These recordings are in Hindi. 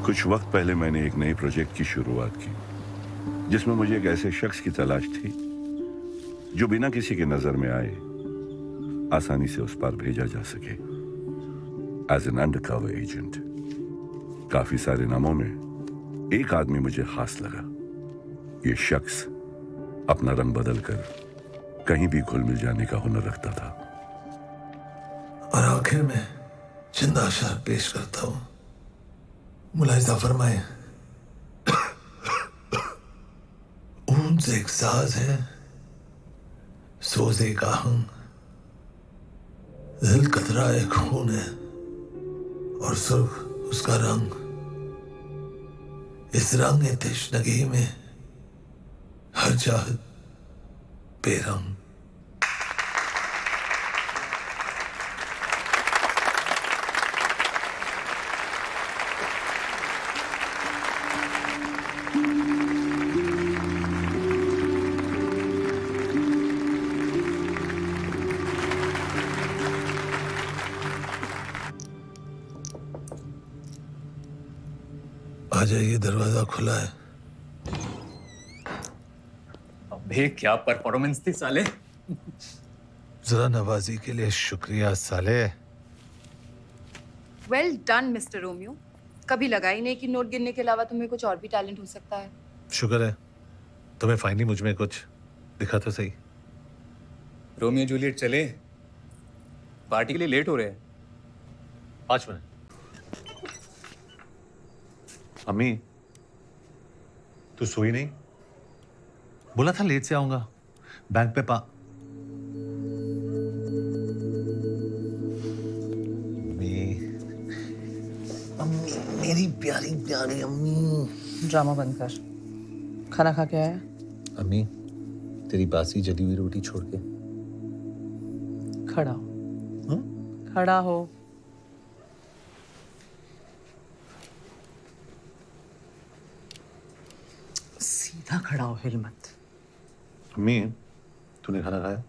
कुछ वक्त पहले मैंने एक नए प्रोजेक्ट की शुरुआत की जिसमें मुझे एक ऐसे शख्स की तलाश थी जो बिना किसी के नजर में आए आसानी से उस पार भेजा जा सके एज एन अंडरकवर एजेंट। काफी सारे नामों में एक आदमी मुझे खास लगा। ये शख्स अपना रंग बदलकर कहीं भी घुल मिल जाने का हुनर रखता था। और आखिर में चंद आशार पेश करता हूं। मुलाहिजा फरमाए, ऊन से एक साज है, सोजे का हम, दिल कतरा एक खून है और सुर्ख उसका रंग। इस रंग तश्नगी में हर चाहत बेरंग। आ जाइए, दरवाजा खुला है। अबे क्या परफॉर्मेंस थी साले। जरा नवाजी के लिए शुक्रिया साले। Well done mister Romeo. कभी लगा ही नहीं कि नोट गिनने के अलावा तुम्हें कुछ और भी टैलेंट हो सकता है। शुक्र है तुम्हें फाइनली मुझ में कुछ दिखा तो सही। रोमियो जूलियट चले, पार्टी के लिए लेट हो रहे हैं। 5 मिनट। अम्मी, तू सोई नहीं? बोला था लेट से आऊंगा। बैंक पे अम्मी, मेरी प्यारी प्यारी अम्मी। ड्रामा बंद कर। खाना खा के आया? अम्मी, तेरी बासी जली हुई रोटी छोड़ के। खड़ा हो। खड़ा हो। सीधा खड़ा हो, हिल मत। अम्मी, तूने खाना खाया?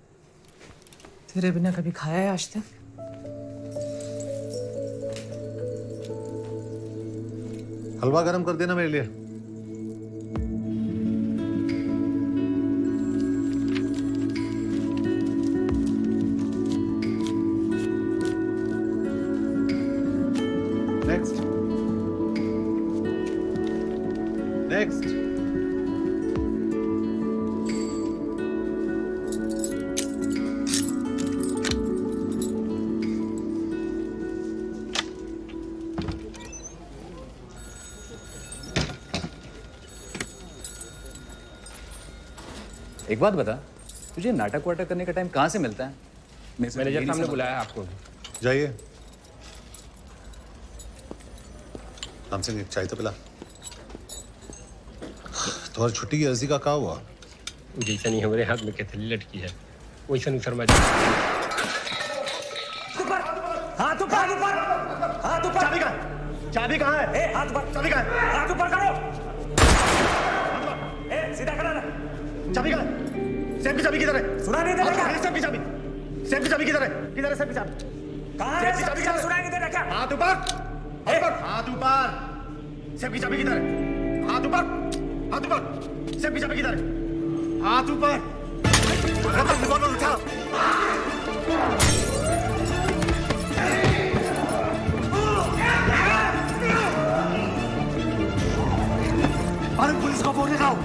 तेरे बिना कभी खाया है आज तक? हलवा गरम कर देना मेरे लिए। Next next. एक बात बता, तुझे नाटक वाटक करने का टाइम कहाँ से मिलता है? मैनेजर साहब ने बुलाया आपको। जाइए, हमसे एक चाय तो पिला। तुम्हारी छुट्टी की अर्जी का क्या हुआ? जैसा नहीं हमारे हाथ में कैथली लटकी है वैसा नहीं शर्मा जी। हाथ ऊपर, हाथ ऊपर। चाबी कहाँ? चाबी कहाँ है? ए, हाथ ऊपर। चाबी कहाँ है? हाथ ऊपर करो। ए, सीधा खड़ा रह। चाबी कहाँ है? सेफ की चाबी किधर है? सुना नहीं दे रहा क्या? सेफ की चाबी। सेफ की चाबी किधर है? किधर है सेफ की चाबी? कहाँ है? सेफ की चाबी सुनाई नहीं दे रहा क्या? हाथ ऊपर। हाथ ऊपर। सेफ की चाबी किधर है? हाथ ऊपर। हाथ ऊपर। सेफ की चाबी किधर है? हाथ ऊपर। रिवॉल्वर उठा। अरे पुलिस को फोन लगाओ।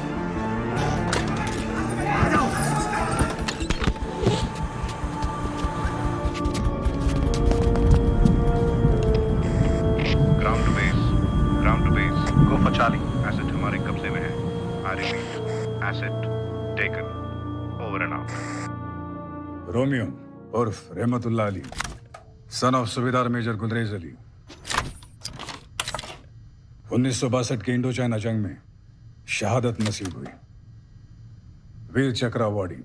Ground to base go for Charlie. Asset हमारे कब्जे में है। I repeat, asset taken. Over and out. Romeo उर्फ Rahmatullah Ali, son of subedar major Gulrez Ali, 1962 के इंडो चाइना जंग में शहादत नसीब हुई, वीर चक्र अवार्डी।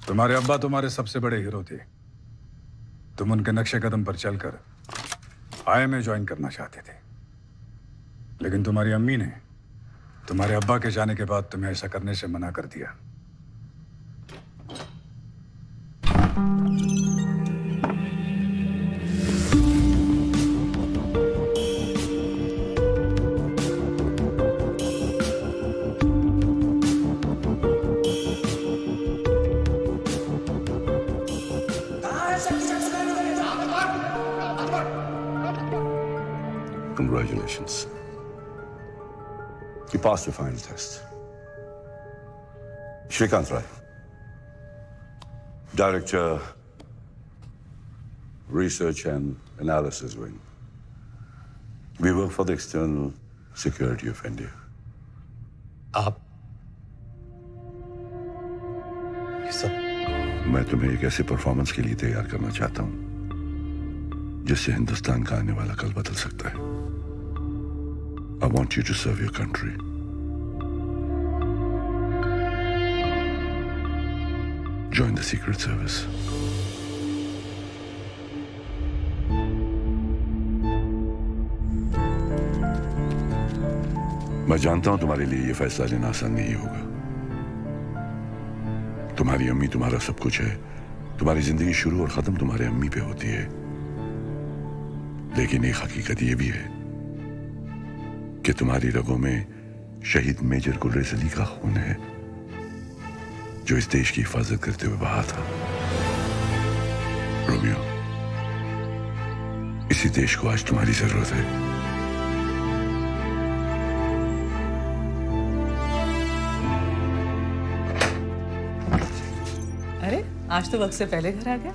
तुम्हारे अब्बा तुम्हारे सबसे बड़े हीरो थे। तुम उनके नक्शे कदम पर चलकर आई में ज्वाइन करना चाहते थे, लेकिन तुम्हारी अम्मी ने तुम्हारे अब्बा के जाने के बाद तुम्हें ऐसा करने से मना कर दिया। Congratulations. You passed the final test. Shrikant Rai, Director, Research and Analysis Wing. We work for the external security of India. आप ये सब मैं तुम्हें एक ऐसे परफॉर्मेंस के लिए तैयार करना चाहता हूं जिससे हिंदुस्तान का आने वाला कल बदल सकता है। I want you to serve your country. Join the Secret Service. मैं जानता हूं तुम्हारे लिए यह फैसला लेना आसान नहीं होगा। तुम्हारी अम्मी तुम्हारा सब कुछ है। तुम्हारी जिंदगी शुरू और खत्म तुम्हारे अम्मी पे होती है। लेकिन एक हकीकत यह भी है कि तुम्हारी रगों में शहीद मेजर गुलरेज अली का खून है, जो इस देश की हिफाजत करते हुए बहा था। रोमियो, इसी देश को आज तुम्हारी जरूरत है। अरे आज तो वक्त से पहले घर आ गया।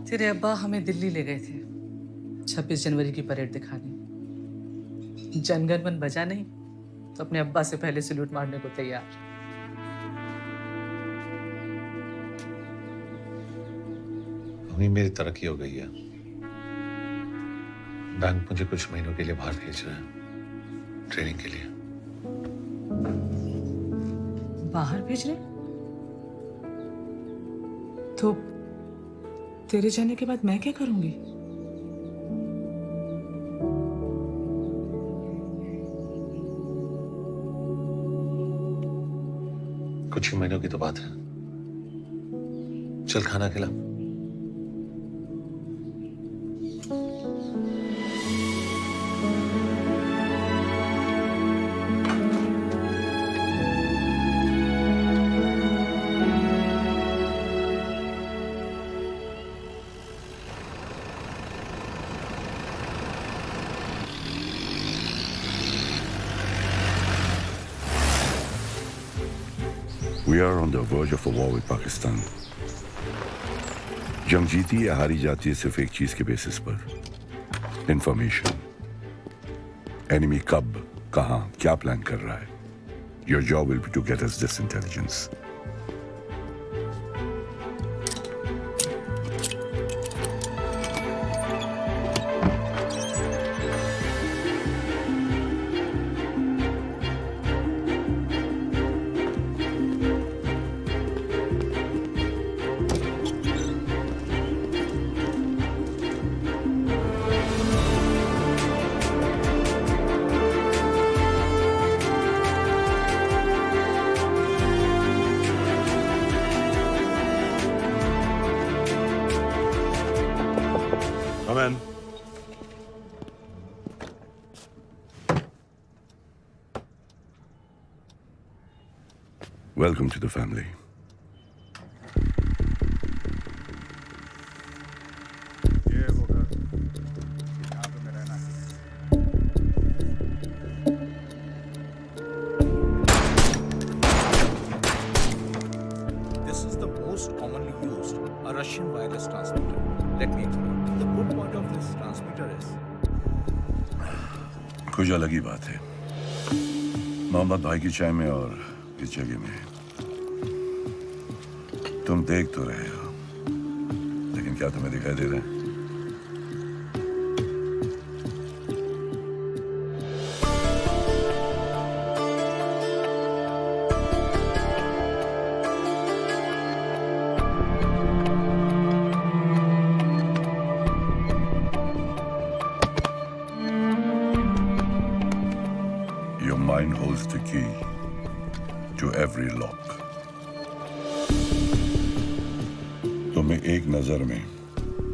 तेरे अब्बा हमें दिल्ली ले गए थे 26 जनवरी की परेड दिखाने। जनगण मन बजा नहीं तो अपने अब्बा से पहले सैल्यूट मारने को तैयार। अभी मेरी तरक्की हो गई है। बैंक मुझे कुछ महीनों के लिए बाहर भेज रहे हैं ट्रेनिंग के लिए। बाहर भेज रहे? तो तेरे जाने के बाद मैं क्या करूंगी? कुछ ही महीनों की तो बात है। चल खाना खिला। We are on the verge of a war with Pakistan. जंग जीती या हारी जाती है सिर्फ एक चीज के बेसिस पर, इंफॉर्मेशन। एनिमी कब, कहां, क्या प्लान कर रहा है। Your job will be to get us this intelligence. Come in. Welcome to the family. ये वो घर यहाँ पे मैं रहना है। This is the most commonly used, a Russian wireless transmitter. Let me explain. The good point of this transmitter is कुछ अलग ही बात है मोहम्मद भाई की चाय में और इस जगह में। तुम देख तो रहे हो, लेकिन लेकिन क्या तुम्हें दिखाई दे रहे हैं? Your mind holds the key to every lock. तुम्हें एक नजर में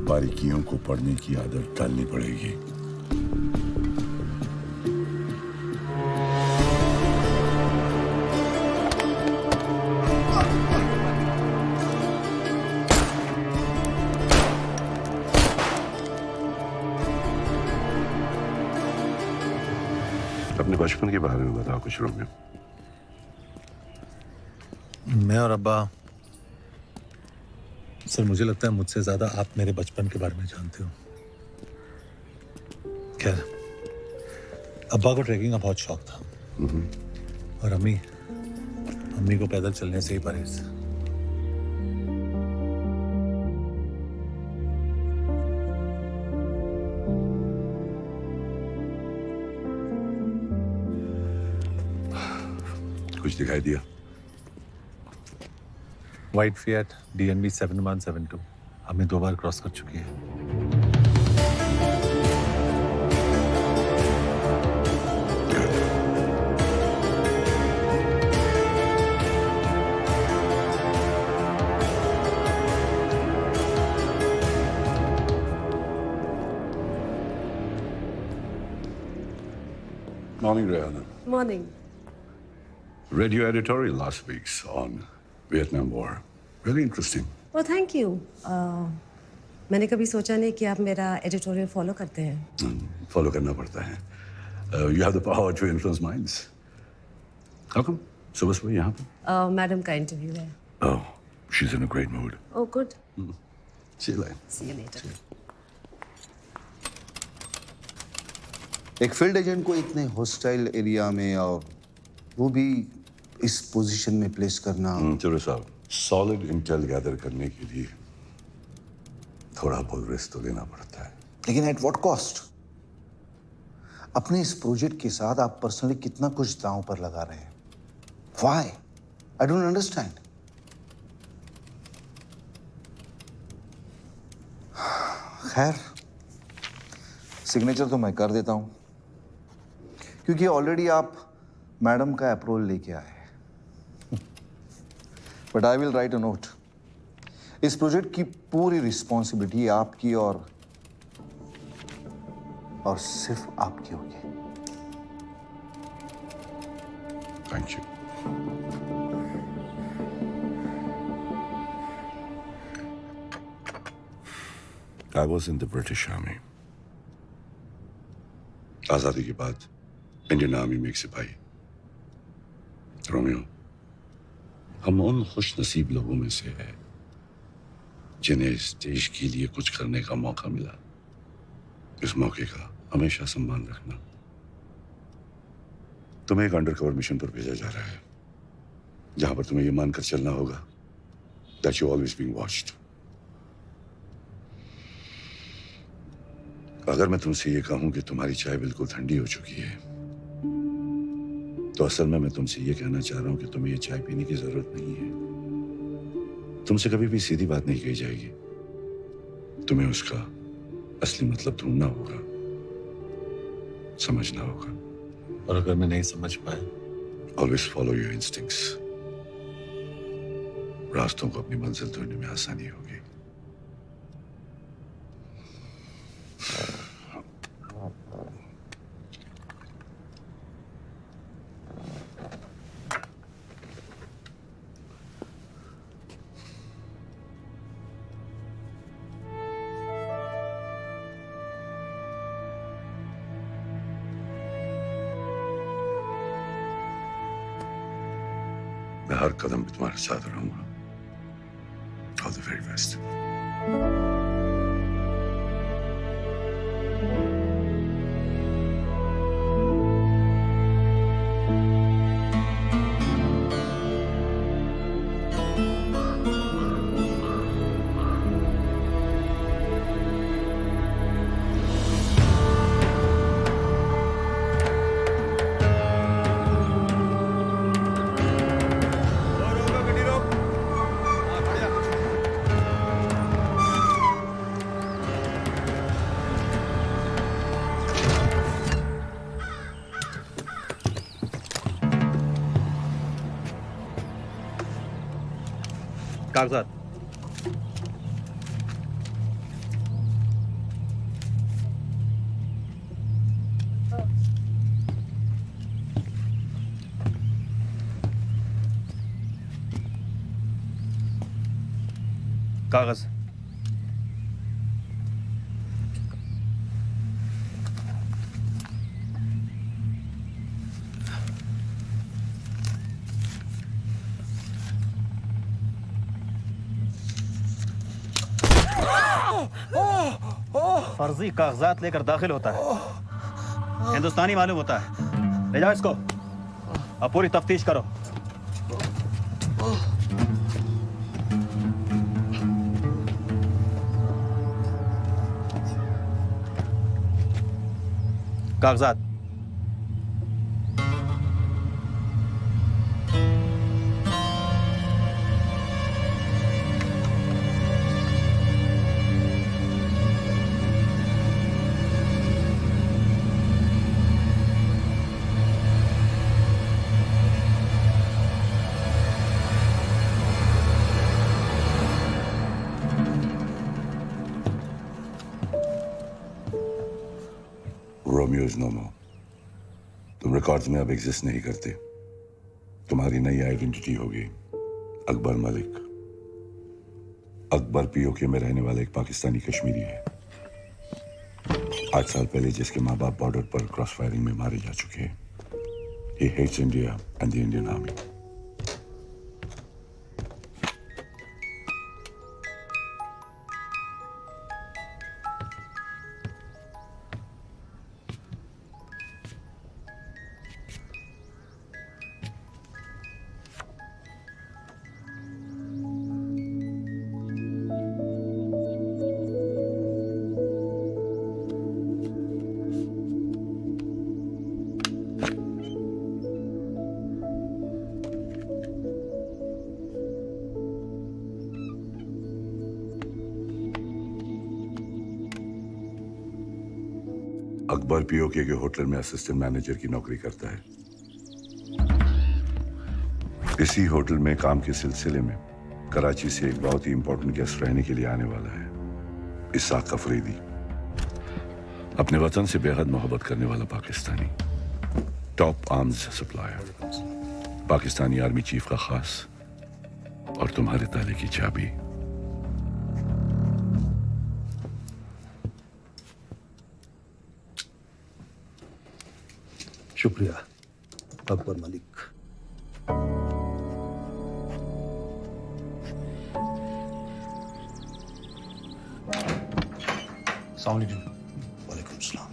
बारीकियों को पढ़ने की आदत डालनी पड़ेगी। अपने बचपन के बारे में बताओ कुछ रोमियो। मैं और अब्बा, सर मुझे लगता है मुझसे ज्यादा आप मेरे बचपन के बारे में जानते हो। खैर, अब्बा को ट्रैकिंग का बहुत शौक था और अम्मी को पैदल चलने से ही परहेज। कुछ दिखाई दिया? वाइट फिएट DNB 7172 हमें 2 बार क्रॉस कर चुकी है। Morning, Rihanna. Morning. Read your editorial last week's on Vietnam War. Really interesting. Oh, thank you. मैंने कभी सोचा नहीं कि आप मेरा एडिटोरियल फॉलो करते हैं। फॉलो करना पड़ता है। You have the power to influence minds. How come? सुबह यहाँ पर? मैडम का इंटरव्यू है। Oh, she's in a great mood. Oh, good. See you later. See you later. एक फील्ड एजेंट को इतने हॉस्टाइल एरिया में और वो भी इस पोजीशन में प्लेस करना। चलो साहब, सॉलिड इंटेल गैदर करने के लिए थोड़ा बहुत रिस्क तो लेना पड़ता है। लेकिन एट व्हाट कॉस्ट? अपने इस प्रोजेक्ट के साथ आप पर्सनली कितना कुछ दांव पर लगा रहे हैं। व्हाई? I don't understand. खैर, सिग्नेचर तो मैं कर देता हूं क्योंकि ऑलरेडी आप मैडम का अप्रूवल लेके आए हैं। But I will write a note. इस प्रोजेक्ट की पूरी रिस्पॉन्सिबिलिटी आपकी और सिर्फ आपकी होगी। Thank you. I was in the British Army. आजादी के बाद इंडियन आर्मी में एक सिपाही। रोमियो, हम उन खुश नसीब लोगों में से हैं जिन्हें इस देश के लिए कुछ करने का मौका मिला। इस मौके का हमेशा सम्मान रखना। तुम्हें एक अंडरकवर मिशन पर भेजा जा रहा है जहां पर तुम्हें यह मानकर चलना होगा that you always being watched. अगर मैं तुमसे ये कहूं कि तुम्हारी चाय बिल्कुल ठंडी हो चुकी है, तो असल में मैं तुमसे ये कहना चाह रहा हूं कि तुम्हें ये चाय पीने की जरूरत नहीं है। तुमसे कभी भी सीधी बात नहीं कही जाएगी। तुम्हें उसका असली मतलब ढूंढना होगा, समझना होगा। और अगर मैं नहीं समझ पाया? Always follow your instincts. रास्तों को अपनी मंजिल ढूंढने में आसानी होगी। मैं हर कदम पे तुम्हारे साथ रहूंगा। All the very best. कागजात कागज फर्जी कागजात लेकर दाखिल होता है, हिंदुस्तानी मालूम होता है। ले जाओ इसको, अब पूरी तफ्तीश करो। कागजात रोमियो इज नो मोर। तुम रिकॉर्ड्स में अब एग्जिस्ट नहीं करते। तुम्हारी नई आइडेंटिटी होगी अकबर मलिक। अकबर पीओके में रहने वाला एक पाकिस्तानी कश्मीरी है। 8 साल पहले जिसके माँ बाप बॉर्डर पर क्रॉस फायरिंग में मारे जा चुके हैं। He hates India and the Indian Army. Akbar PoK के होटल में असिस्टेंट मैनेजर की नौकरी करता है। इसी होटल में काम के सिलसिले में कराची से एक बहुत ही इंपॉर्टेंट गेस्ट रहने के लिए आने वाला है, इसाक अफरीदी। अपने वतन से बेहद मोहब्बत करने वाला Pakistani, top arms supplier, Pakistani army chief का खास और तुम्हारे ताले की चाबी। शुक्रिया अकबर मलिक। वालेकुम सलाम।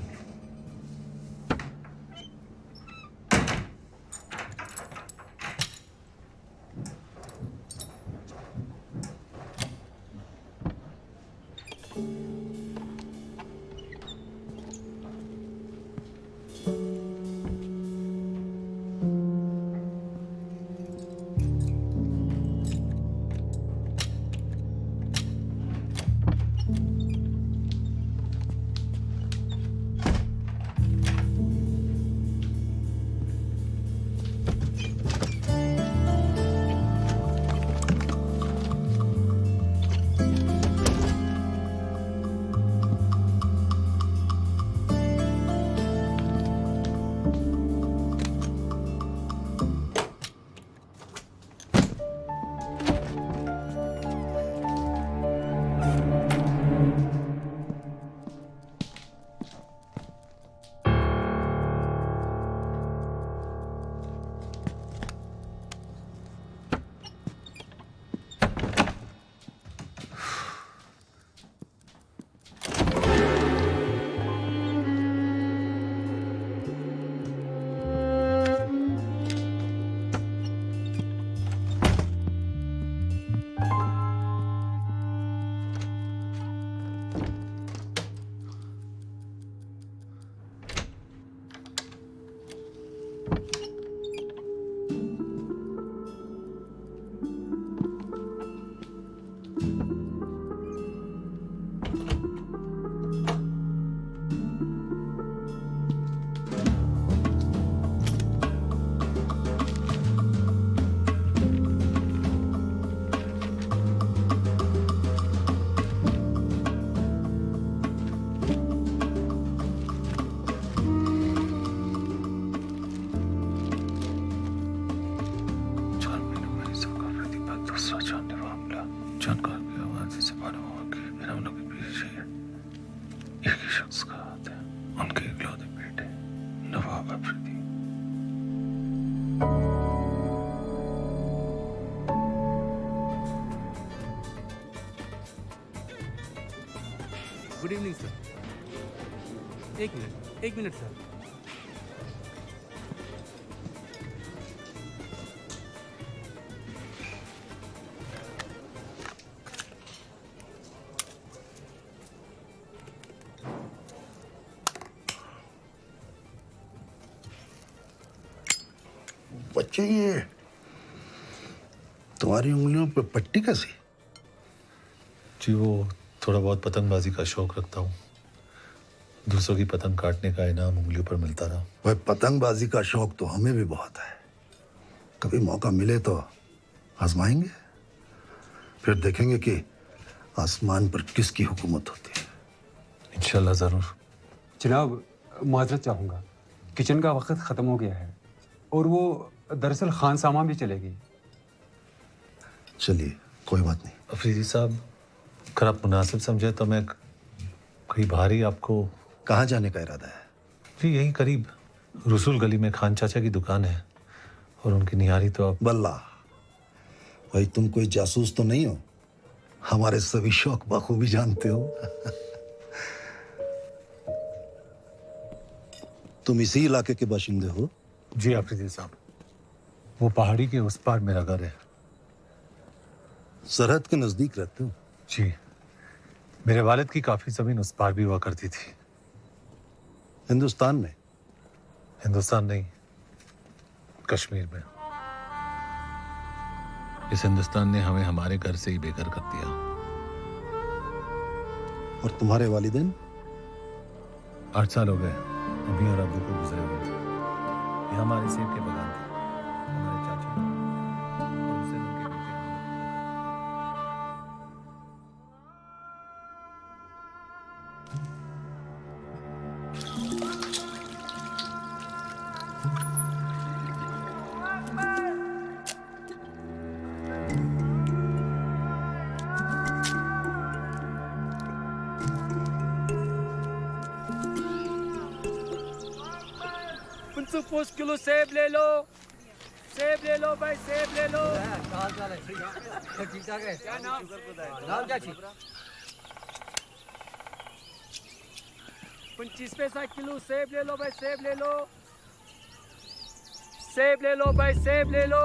मर्जी से मालूम हुआ कि मेरा उन लोगों के पीछे एक ही शख्स का हाथ है, उनके इकलौते बेटे Nawab Afridi. Good evening sir. एक मिनट सर। बच्चे, ये तुम्हारी उंगलियों पे पट्टी कैसी? जी वो थोड़ा बहुत पतंगबाजी का शौक रखता हूँ। दूसरों की पतंग काटने का इनाम उंगलियों पर मिलता रहा। वह पतंगबाजी का शौक तो हमें भी बहुत है। कभी मौका मिले तो आजमाएंगे, फिर देखेंगे कि आसमान पर किसकी हुकूमत होती है। इंशाल्लाह जरूर। जनाब, माजरत चाहूँगा, किचन का वक्त ख़त्म हो गया है और वो दरअसल खान सामान भी चलेगी। चलिए, कोई बात नहीं। अफरीदी साहब, अगर आप मुनासिब समझे तो मैं कहीं बाहर ही आपको। कहाँ जाने का इरादा है? जी यहीं करीब रसूल गली में खान चाचा की दुकान है और उनकी निहारी तो अब। बल्ला भाई, तुम कोई जासूस तो नहीं हो? हमारे सभी शौक बखूबी जानते हो। तुम इसी इलाके के बाशिंदे हो? जी अफरीदी साहब, वो पहाड़ी के उस पार मेरा घर है। सरहद के नजदीक रहते हो? जी, मेरे वालिद की काफी जमीन उस पार भी हुआ करती थी। हिंदुस्तान में? हिंदुस्तान नहीं, कश्मीर में। इस हिंदुस्तान ने हमें हमारे घर से ही बेघर कर दिया। और तुम्हारे वालिदैन? 8 साल हो गए अम्मी और अब्बू को गुजरे हुए। ये हमारे सेब के बगान थे। हमारे चाचा और उससे उनके बेटे। कुछ किलो सेब ले लो। सेब ले लो भाई, सेब ले लो। ठीक ठाक है। क्या नाम? नाम क्या ठीक? 25 पैसा किलो सेब ले लो भाई, सेब ले लो। सेब ले लो भाई, सेब ले लो।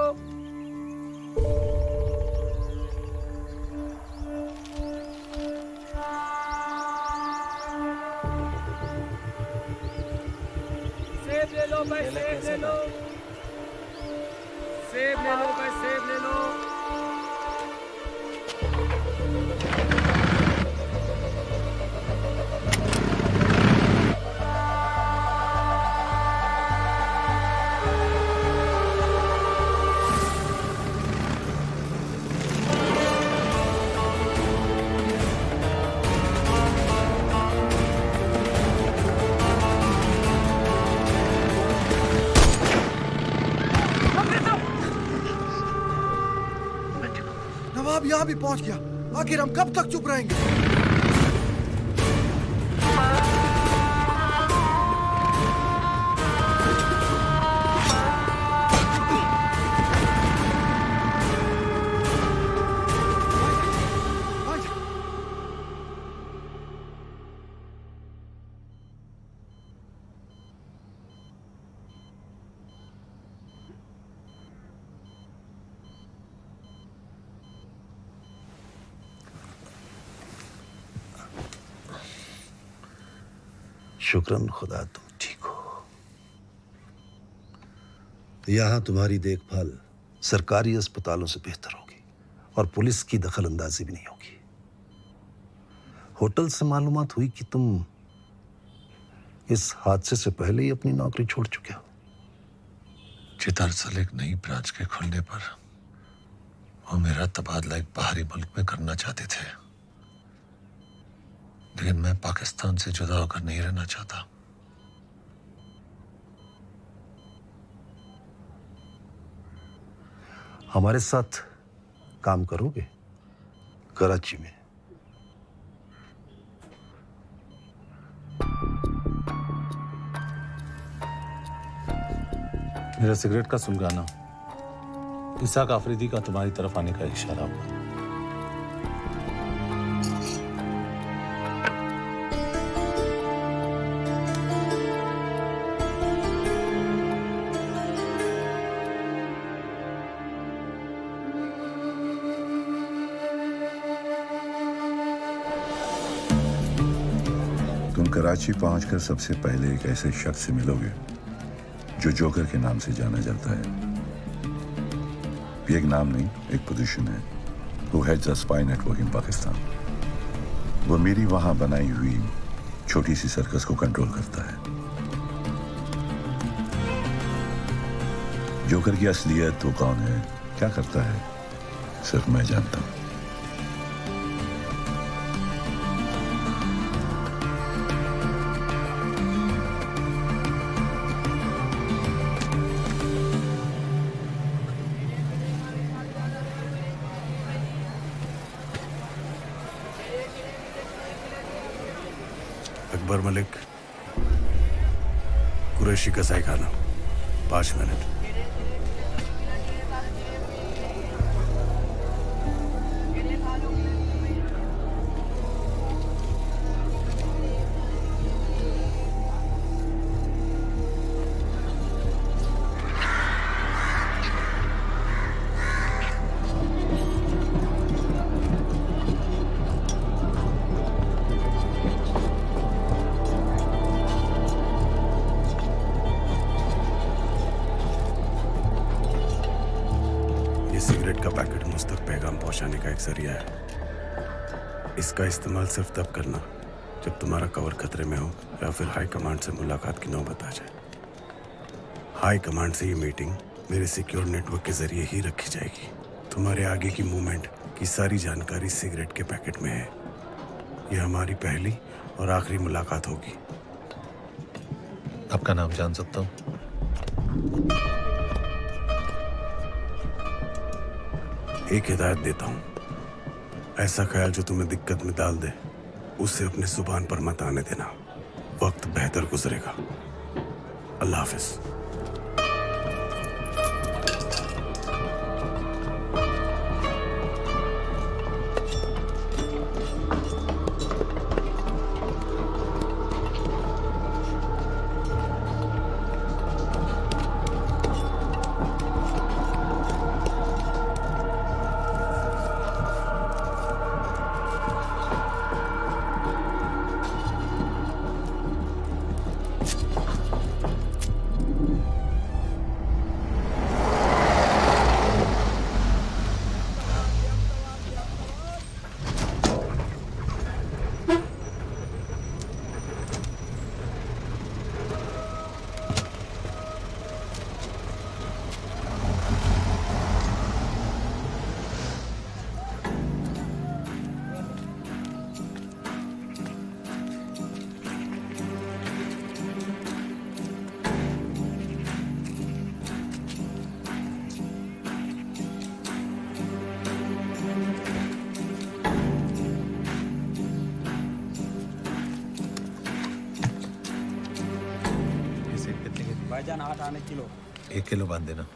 सेब ले लो भाई, सेब ले लो। सेब ले लो भाई, सेब ले लो। नवाब यहाँ भी पहुंच गया। आखिर हम कब तक चुप रहेंगे? शुक्रन खुदा तुम ठीक हो। यहां तुम्हारी देखभाल सरकारी अस्पतालों से बेहतर होगी और पुलिस की दखल अंदाजी भी नहीं होगी। होटल से मालूमात हुई कि तुम इस हादसे से पहले ही अपनी नौकरी छोड़ चुके हो। दरअसल एक नई ब्रांच के खुलने पर वो मेरा तबादला एक बाहरी मुल्क में करना चाहते थे, लेकिन मैं पाकिस्तान से जुदा होकर नहीं रहना चाहता। हमारे साथ काम करोगे? कराची में मेरा सिगरेट का सुलगाना इसाक आफरीदी का तुम्हारी तरफ आने का इशारा हुआ। तुम कराची पहुंचकर सबसे पहले एक ऐसे शख्स से मिलोगे जो जोकर के नाम से जाना जाता है। ये एक नाम नहीं, एक पोजीशन है। Who heads a spy network in Pakistan. वो मेरी वहां बनाई हुई छोटी सी सर्कस को कंट्रोल करता है। जोकर की असलियत वो कौन है, क्या करता है, सिर्फ मैं जानता हूं। अकबर मलिक, कुरैशी कसाई खाना, 5 मिनट। सिगरेट का पैकेट मुझ तक पैगाम पहुंचाने का एक जरिया है। इसका इस्तेमाल सिर्फ तब करना जब तुम्हारा कवर खतरे में हो या फिर हाई कमांड से मुलाकात की नौबत आ जाए। हाई कमांड से ये मीटिंग मेरे सिक्योर नेटवर्क के जरिए ही रखी जाएगी। तुम्हारे आगे की मूवमेंट की सारी जानकारी सिगरेट के पैकेट में है। यह हमारी पहली और आखिरी मुलाकात होगी। आपका नाम जान सकता हूँ? एक हिदायत देता हूं, ऐसा ख्याल जो तुम्हें दिक्कत में डाल दे उसे अपने जुबान पर मत आने देना। वक्त बेहतर गुजरेगा। अल्लाह हाफिज। भाईजान 8 आने किलो। 1 किलो बांध देना।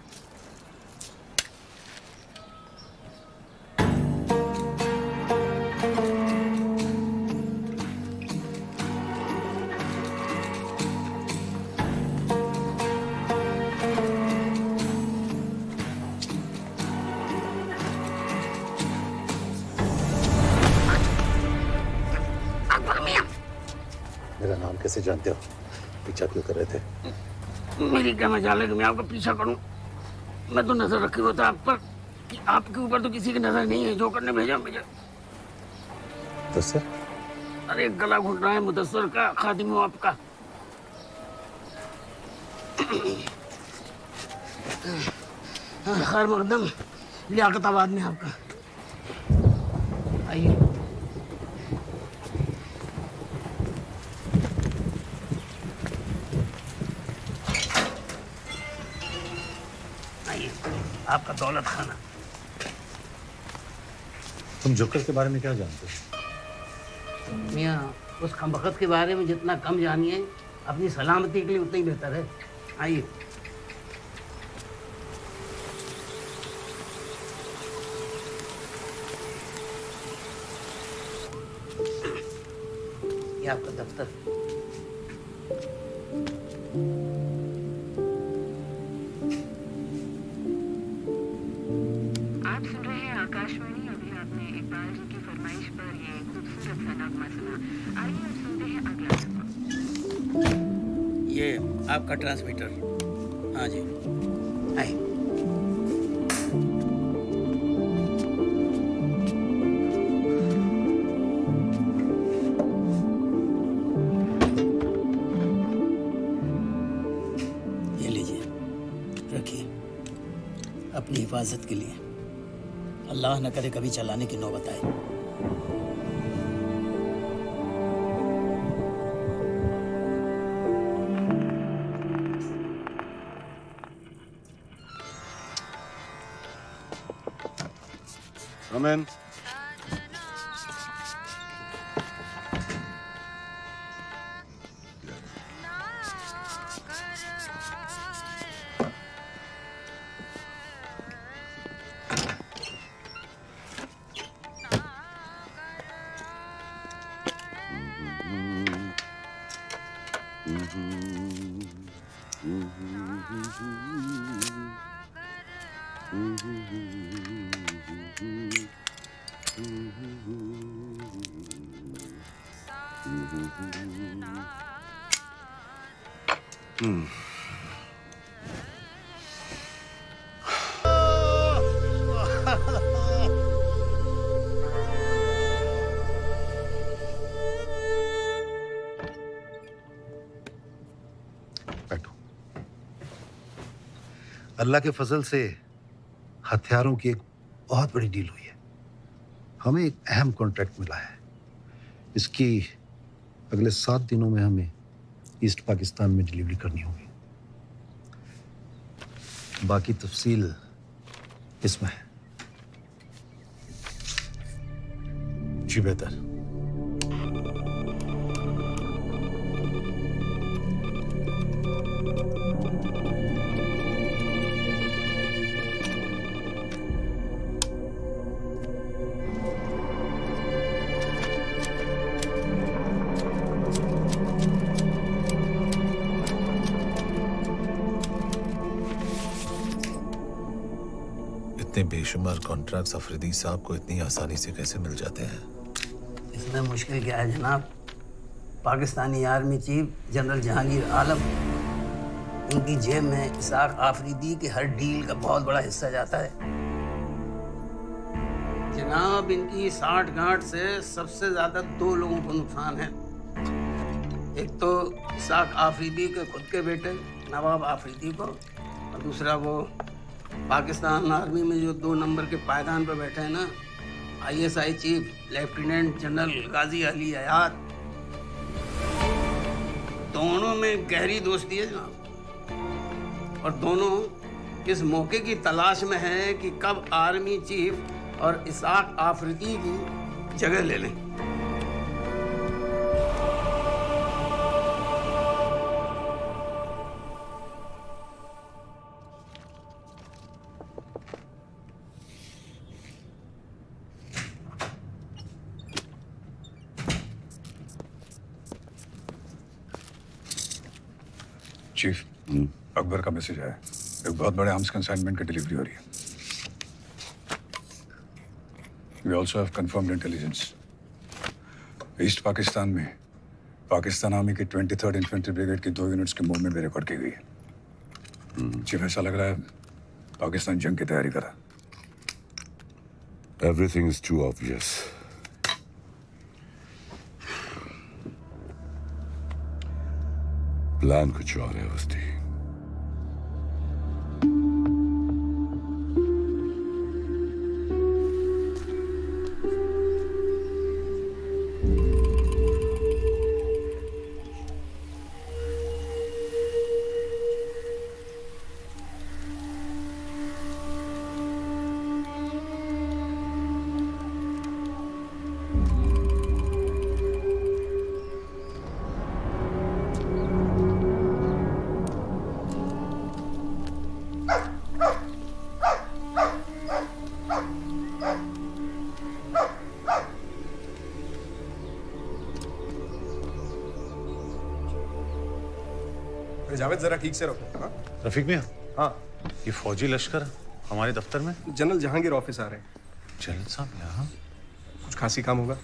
मेरा नाम कैसे जानते हो? पीछा क्यों कर रहे थे? मेरी क्या मजाल है कि मैं आपका पीछा करूं? मैं तो नजर रखी हुआ था आप पर कि आपके ऊपर तो किसी की नजर नहीं है। जोकर ने भेजा मुझे। तो सर? अरे गला घुट रहा है मुदस्सर का, खादिम हूँ आपका। खैर मकदम लियाकताबाद में आपका। आइए। आपका दौलत खाना। तुम जोकर के बारे में क्या जानते हो? मियाँ, उस खमबख्त के बारे में जितना कम जानिए अपनी सलामती के लिए उतना ही बेहतर है। आइए। ये आपका दफ्तर। आप सुन रहे हैं आकाशवाणी। अभी आपने इकबाल जी की फरमाइश पर ये खूबसूरत सा नगमा सुना। आइए अब सुनते हैं अगला नगमा। ये आपका ट्रांसमीटर। हाँ जी, आइए। ये लीजिए, रखिए अपनी हिफाजत के लिए। अल्लाह न करे कभी चलाने की नौबत आए। Come in. अल्लाह के फजल से हथियारों की एक बहुत बड़ी डील हुई है। हमें एक अहम कॉन्ट्रैक्ट मिला है। इसकी अगले 7 दिनों में हमें ईस्ट पाकिस्तान में डिलीवरी करनी होगी। बाकी तफसील इसमें है। जी बेहतर। इतने बेशुमार कॉन्ट्रैक्ट्स अफरीदी साहब को इतनी आसानी से कैसे मिल जाते हैं? इसमें मुश्किल क्या है जनाब? Pakistani army chief general Jahangir Alam, उनकी जेब में इसाक आफरीदी की हर डील का बहुत बड़ा हिस्सा जाता है। जनाब, इनकी साठ-गांठ से सबसे ज्यादा 2 लोगों को नुकसान है। एक तो इसाक आफरीदी के खुद के बेटे नवाब आफरीदी को, और दूसरा वो पाकिस्तान आर्मी में जो 2 नंबर के पायदान पर बैठे हैं ना, ISI चीफ लेफ्टिनेंट जनरल गाजी अली हयात। दोनों में गहरी दोस्ती है जनाब, और दोनों इस मौके की तलाश में हैं कि कब आर्मी चीफ और इसाक आफरीदी की जगह ले लें। चीफ, अकबर का मैसेज आया। एक बहुत बड़े आर्म्स कंसाइनमेंट की डिलीवरी हो रही है। We also have confirmed intelligence. East Pakistan में पाकिस्तान आर्मी की 23rd इन्फेंट्री ब्रिगेड की 2 यूनिट्स की मूवमेंट भी रिकॉर्ड की गई है। चीफ, ऐसा लग रहा है पाकिस्तान जंग की तैयारी कर रहा है। Everything is too obvious. Plan कुछ और है वस्ती। जावेद जरा ठीक से रखो। हाँ रफीक मियाँ, हाँ ये फौजी लश्कर हमारे दफ्तर में? जनरल जहांगीर ऑफिस आ रहे हैं। जनरल साहब यहाँ? कुछ खासी काम होगा?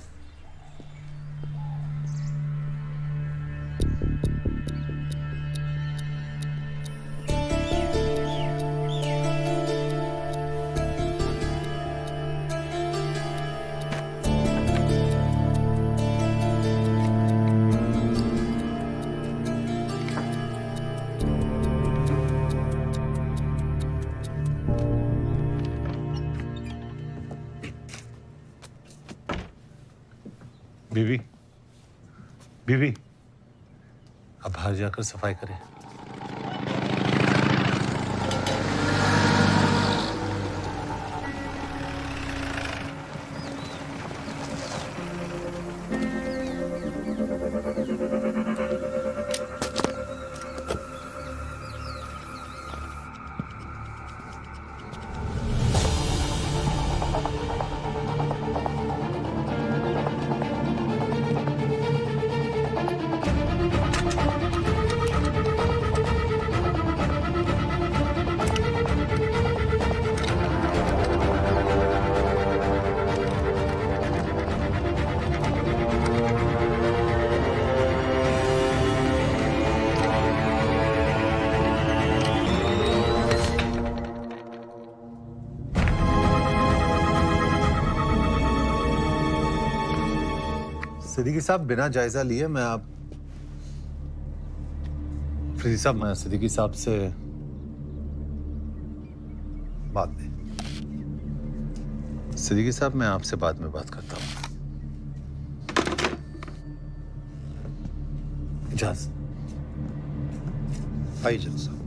बीवी, बीवी, अब बाहर जाकर सफाई करें। सिद्दीकी साहब, बिना जायजा लिए मैं आप फरीदी साहब, मैं सिद्दीकी साहब से बाद में सिद्दीकी साहब, मैं आपसे बाद में बात करता हूँ। इजाज़त। आइए जनरल साहब।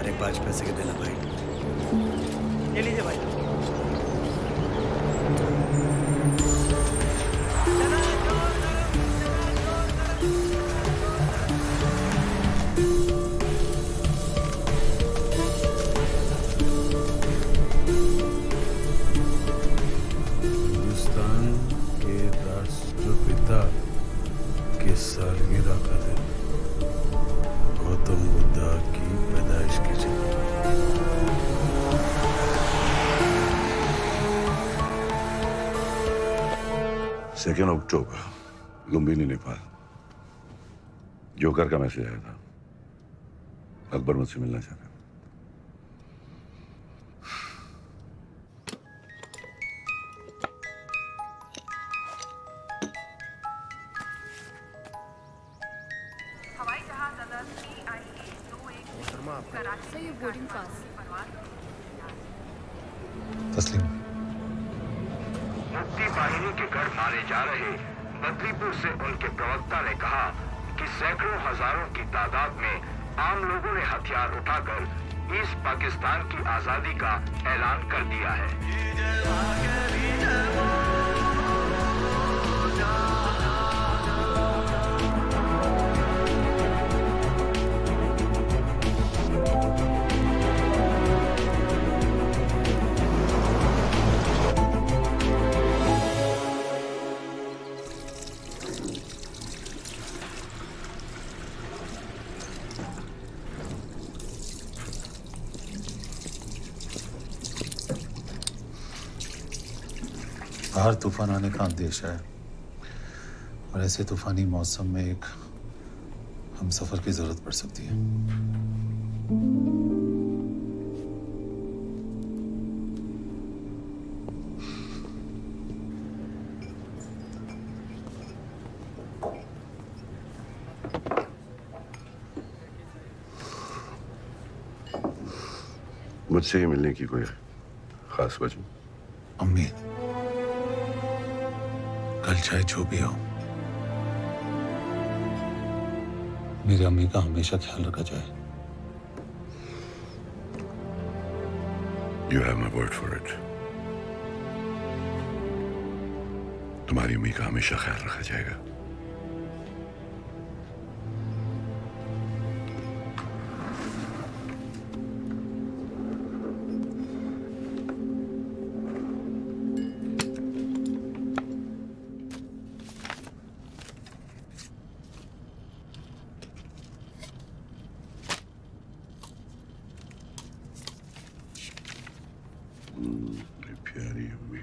अरे 5 पैसे के देना भाई। ये लीजिए भाई। हिंदुस्तान के राष्ट्रपिता की सालगिरह का दिन, गौतम बुद्धा की पैदाइश की जगह। 2 अक्टूबर, लुम्बिनी, नेपाल। जोकर का मैसेज आया था, अकबर मुझसे मिलना चाहता है। तस्लीम। मुक्ति बाहिनी के घर मारे जा रहे बद्रीपुर से उनके प्रवक्ता ने कहा कि सैकड़ों हजारों की तादाद में आम लोगों ने हथियार उठाकर ईस्ट पाकिस्तान की आजादी का ऐलान कर दिया है। बाहर तूफान आने का अंदेशा है और ऐसे तूफानी मौसम में एक हम सफर की जरूरत पड़ सकती है। मुझसे ही मिलने की कोई खास वजह? अम्मी, कल चाहे जो भी हो, मेरी अम्मी का हमेशा ख्याल रखा जाए। You have my word for it. तुम्हारी अम्मी का हमेशा ख्याल रखा जाएगा। प्यारी अम्मी।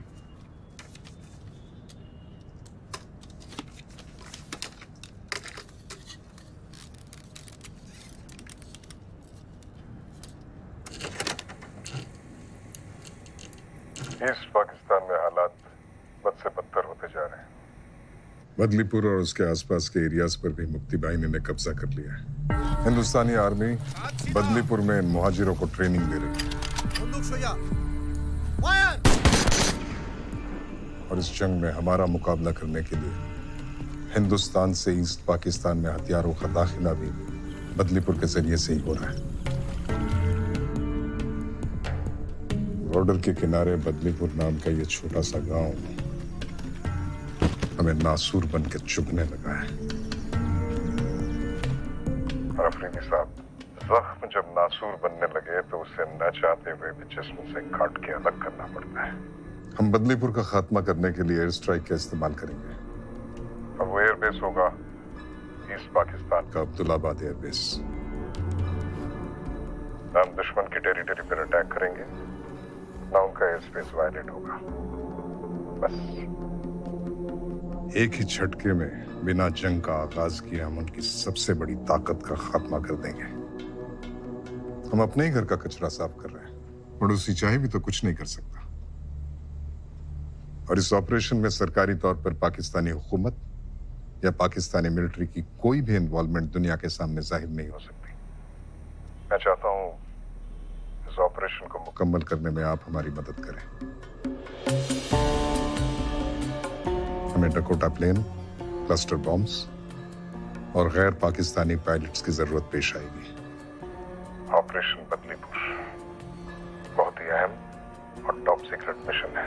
ईस्ट पाकिस्तान में हालात बद से बदतर होते जा रहे हैं। बदलीपुर और उसके आसपास के एरियाज पर भी मुफ्ती बाहिनी ने कब्जा कर लिया है। हिंदुस्तानी आर्मी बदलीपुर में इन मुहाजिरों को ट्रेनिंग दे रही है और इस जंग में हमारा मुकाबला करने के लिए हिंदुस्तान से ईस्ट पाकिस्तान में हथियारों का दाखिला भी बदलीपुर के जरिए से ही हो रहा है। बॉर्डर के किनारे बदलीपुर नाम का ये छोटा सा गांव हमें नासूर बन के चुभने लगा है। अफरीदी साहब, जख्म जब नासूर बनने लगे तो उसे न चाहते हुए भी जिस्म से काट के अलग करना पड़ता है। हम बदलीपुर का खात्मा करने के लिए एयर स्ट्राइक का इस्तेमाल करेंगे और वो एयरबेस होगा ईस्ट पाकिस्तान का अब्दुल्लाबाद एयरबेस। ना हम दुश्मन की टेरिटरी पर अटैक करेंगे, ना उनका एयर स्पेस वायलेट होगा। बस एक ही झटके में बिना जंग का आगाज किए हम उनकी सबसे बड़ी ताकत का खात्मा कर देंगे। हम अपने ही घर का कचरा साफ कर रहे हैं, पड़ोसी चाहे भी तो कुछ नहीं कर सकता। और इस ऑपरेशन में सरकारी तौर पर पाकिस्तानी हुकूमत या पाकिस्तानी मिलिट्री की कोई भी इन्वॉल्वमेंट दुनिया के सामने जाहिर नहीं हो सकती। मैं चाहता हूं इस ऑपरेशन को मुकम्मल करने में आप हमारी मदद करें। हमें डकोटा प्लेन, क्लस्टर बॉम्ब्स और गैर पाकिस्तानी पायलट्स की जरूरत पेश आएगी। ऑपरेशन बदलीपुर बहुत ही अहम और टॉप सीक्रेट मिशन है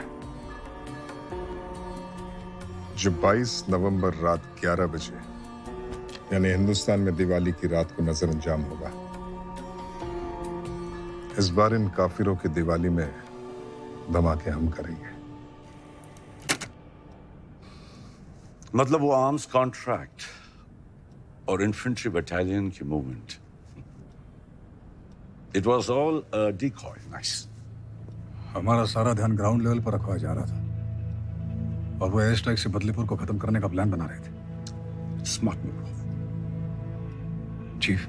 जो 22 नवंबर रात 11 बजे यानी हिंदुस्तान में दिवाली की रात को नजर अंजाम होगा। इस बार इन काफिरों की दिवाली में धमाके हम करेंगे। मतलब वो आर्म्स कॉन्ट्रैक्ट और इन्फेंट्री बटालियन की movement, it was all decoy. Nice. हमारा सारा ध्यान ग्राउंड लेवल पर रखवाया जा रहा था और वो एयर स्ट्राइक से बदलीपुर को खत्म करने का प्लान बना रहे थे। Smart move chief.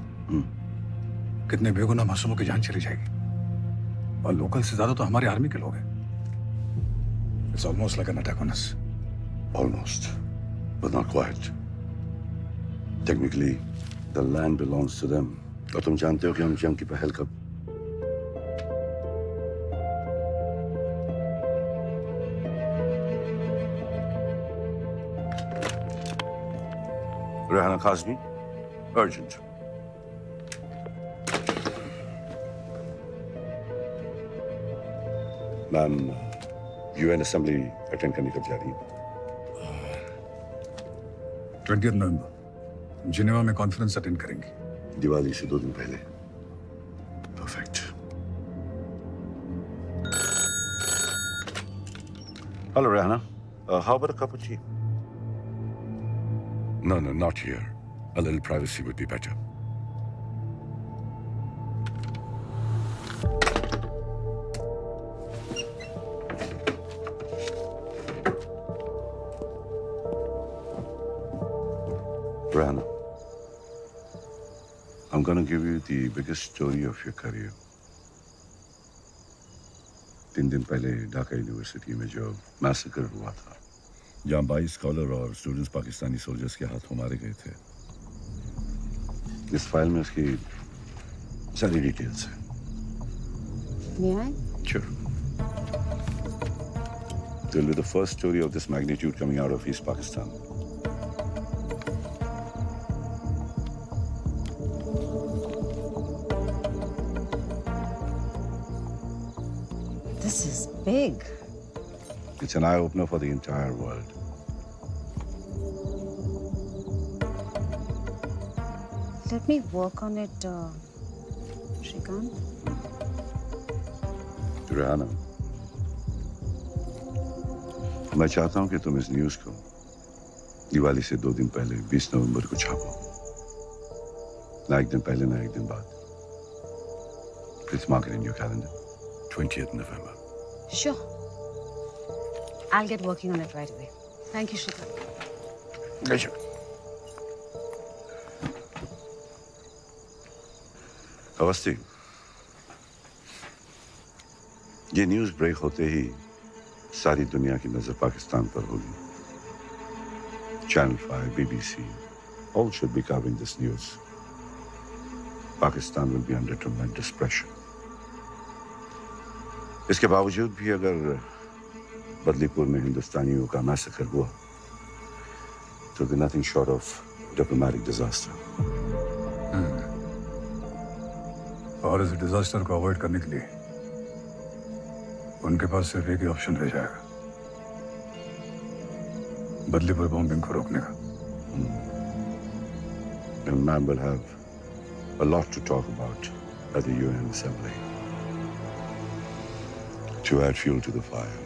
कितने बेगुनाह मासूमों की जान चली जाएगी और लोकल से ज्यादा तो हमारी आर्मी के लोग हैं। It's almost like an attack on us. Almost, but not quite. Technically, the land belongs to them. और तुम जानते हो कि हम जंग की पहल कब Rehana Kazmi, urgent. Ma'am, UN assembly attend करने कब जा रही है? 20 नवंबर जिनेवा में कॉन्फ्रेंस अटेंड करेंगे। दिवाली से 2 दिन पहले। Perfect. Hello Rehana, how about a cup of tea? No, not here. A little privacy would be better. Rana, I'm going to give you the biggest story of your career. 3 दिन पहले ढाका यूनिवर्सिटी में जो मैसेकर हुआ था, जहाँ 22 स्कॉलर और स्टूडेंट्स पाकिस्तानी सोल्जर्स के हाथों मारे गए थे, इस फाइल में उसकी सारी डिटेल्स हैं। May I? Sure. It will be the first story of this magnitude coming out of East Pakistan. This is big. It's an eye-opener for the entire world. Let me work on it, Shrikant. Rehana, मैं चाहता हूं कि तुम इस न्यूज़ को दिवाली से 2 दिन पहले 20 नवंबर को छापो। ना एक दिन पहले ना एक दिन बाद। Please mark it in your calendar. 20th November. Sure. I'll get working on it right away. Thank you, Shrikant. Pleasure. Awasthi, ये न्यूज़ ब्रेक होते ही सारी दुनिया की नजर पाकिस्तान पर होगी। Channel 5, BBC, all should be covering this news. Pakistan will be under tremendous pressure. इसके बावजूद भी अगर बदलीपुर में हिंदुस्तानियों का मैसेकर हुआ, it will be nothing short of diplomatic disaster. और इस डिजास्टर को अवॉइड करने के लिए उनके पास सिर्फ एक ही ऑप्शन रह जाएगा, बदलीपुर बॉम्बिंग को रोकने का। And man will have a lot to talk about at the UN Assembly to add fuel to the fire.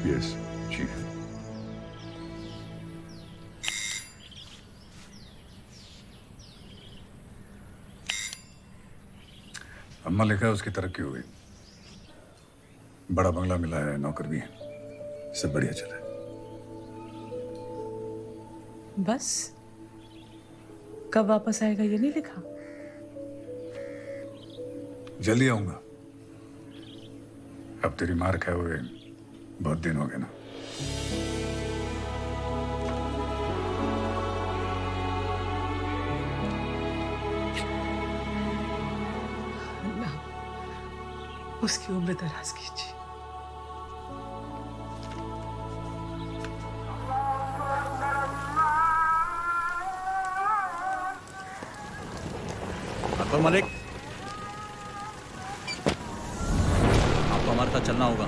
Yes, Chief. अम्मा लिखा है उसकी तरक्की हो गई, बड़ा बंगला मिला है, नौकर भी है, सब बढ़िया चला है। बस कब वापस आएगा ये नहीं लिखा? जल्दी आऊंगा। अब तेरी मार खाए हुए बहुत दिन हो गए ना। उसकी उम्र दराज कीजिए। अकबर मलिक, आपको हमारे साथ चलना होगा।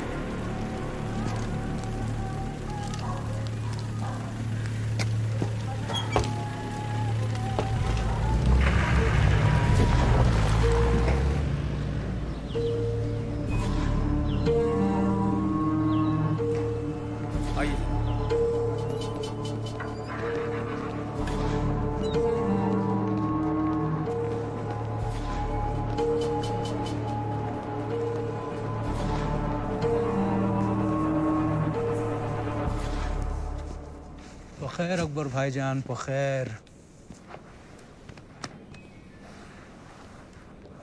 खैर अकबर भाईजान, खैर।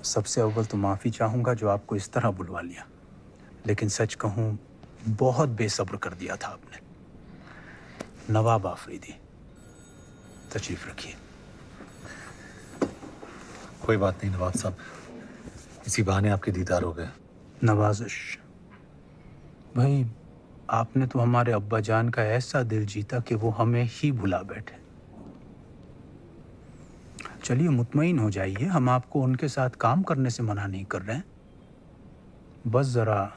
सबसे अव्वल तो माफ़ी चाहूँगा जो आपको इस तरह बुलवा लिया, लेकिन सच कहूँ बहुत बेसब्र कर दिया था आपने। नवाब आफरीदी, तशरीफ रखिए। कोई बात नहीं नवाब साहब, इसी बहाने आपके दीदार हो गए। नवाजिश भाई, आपने तो हमारे अब्बा जान का ऐसा दिल जीता कि वो हमें ही भुला बैठे। चलिए मुतमईन हो जाइए, हम आपको उनके साथ काम करने से मना नहीं कर रहे हैं। बस ज़रा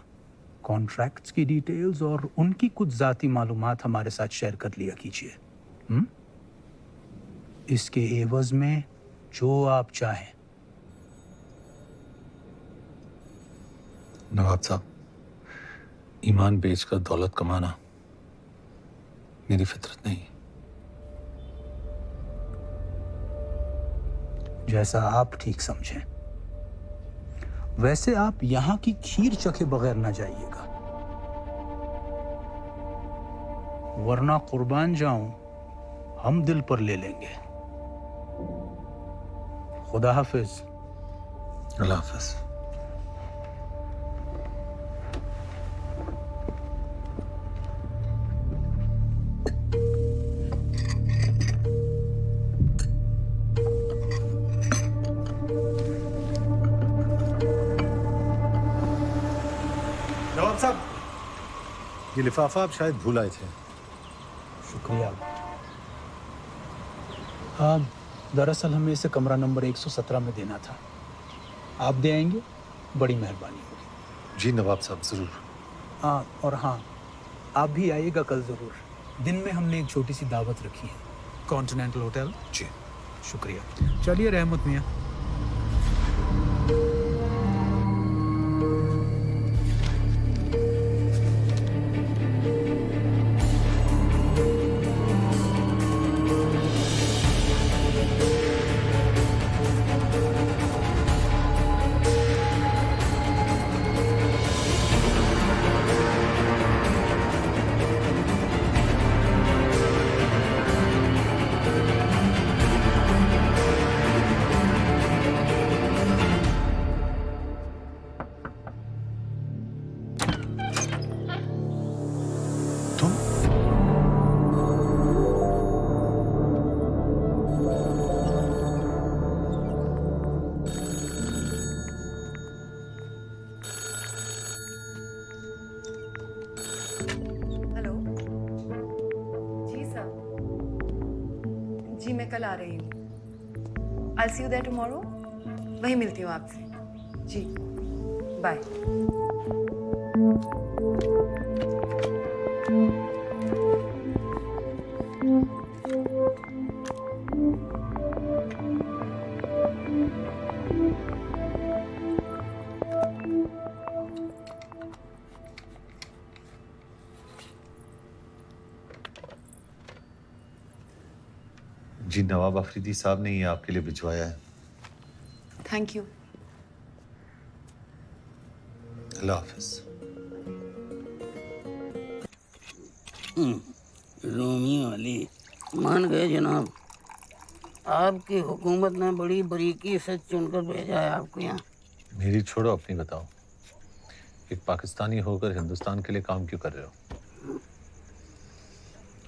कॉन्ट्रैक्ट्स की डिटेल्स और उनकी कुछ ज़ाती मालूमात हमारे साथ शेयर कर लिया कीजिए। इसके एवज़ में जो आप चाहें। नवाब साहब, ईमान बेचकर दौलत कमाना मेरी फितरत नहीं। जैसा आप ठीक समझें। वैसे आप यहां की खीर चखे बगैर ना जाइएगा, वरना कुर्बान जाऊं हम दिल पर ले लेंगे। खुदा हाफिज। अल्लाह हाफिज। ये लिफाफा आप शायद भूल आए थे। शुक्रिया। दरअसल हमें इसे कमरा नंबर 117 में देना था। आप दे आएंगे? बड़ी मेहरबानी होगी। जी नवाब साहब, ज़रूर। हाँ, और हाँ, आप भी आइएगा कल ज़रूर। दिन में हमने एक छोटी सी दावत रखी है, कॉन्टिनेंटल होटल। जी शुक्रिया। चलिए रहमत मियाँ। हेलो जी सर, जी मैं कल आ रही हूँ। आई सी यू देयर टुमारो। वहीं मिलती हूँ आपसे। जी बाय। जी नवाब अफरीदी साहब ने ये आपके लिए भिजवाया है। Thank you. Allah Hafiz. Romeo Ali मान गए जनाब। आपकी हुकूमत ने बड़ी बारीकी से चुनकर भेजा है आपको यहाँ। मेरी छोड़ो, अपनी बताओ। एक पाकिस्तानी होकर हिंदुस्तान के लिए काम क्यों कर रहे हो?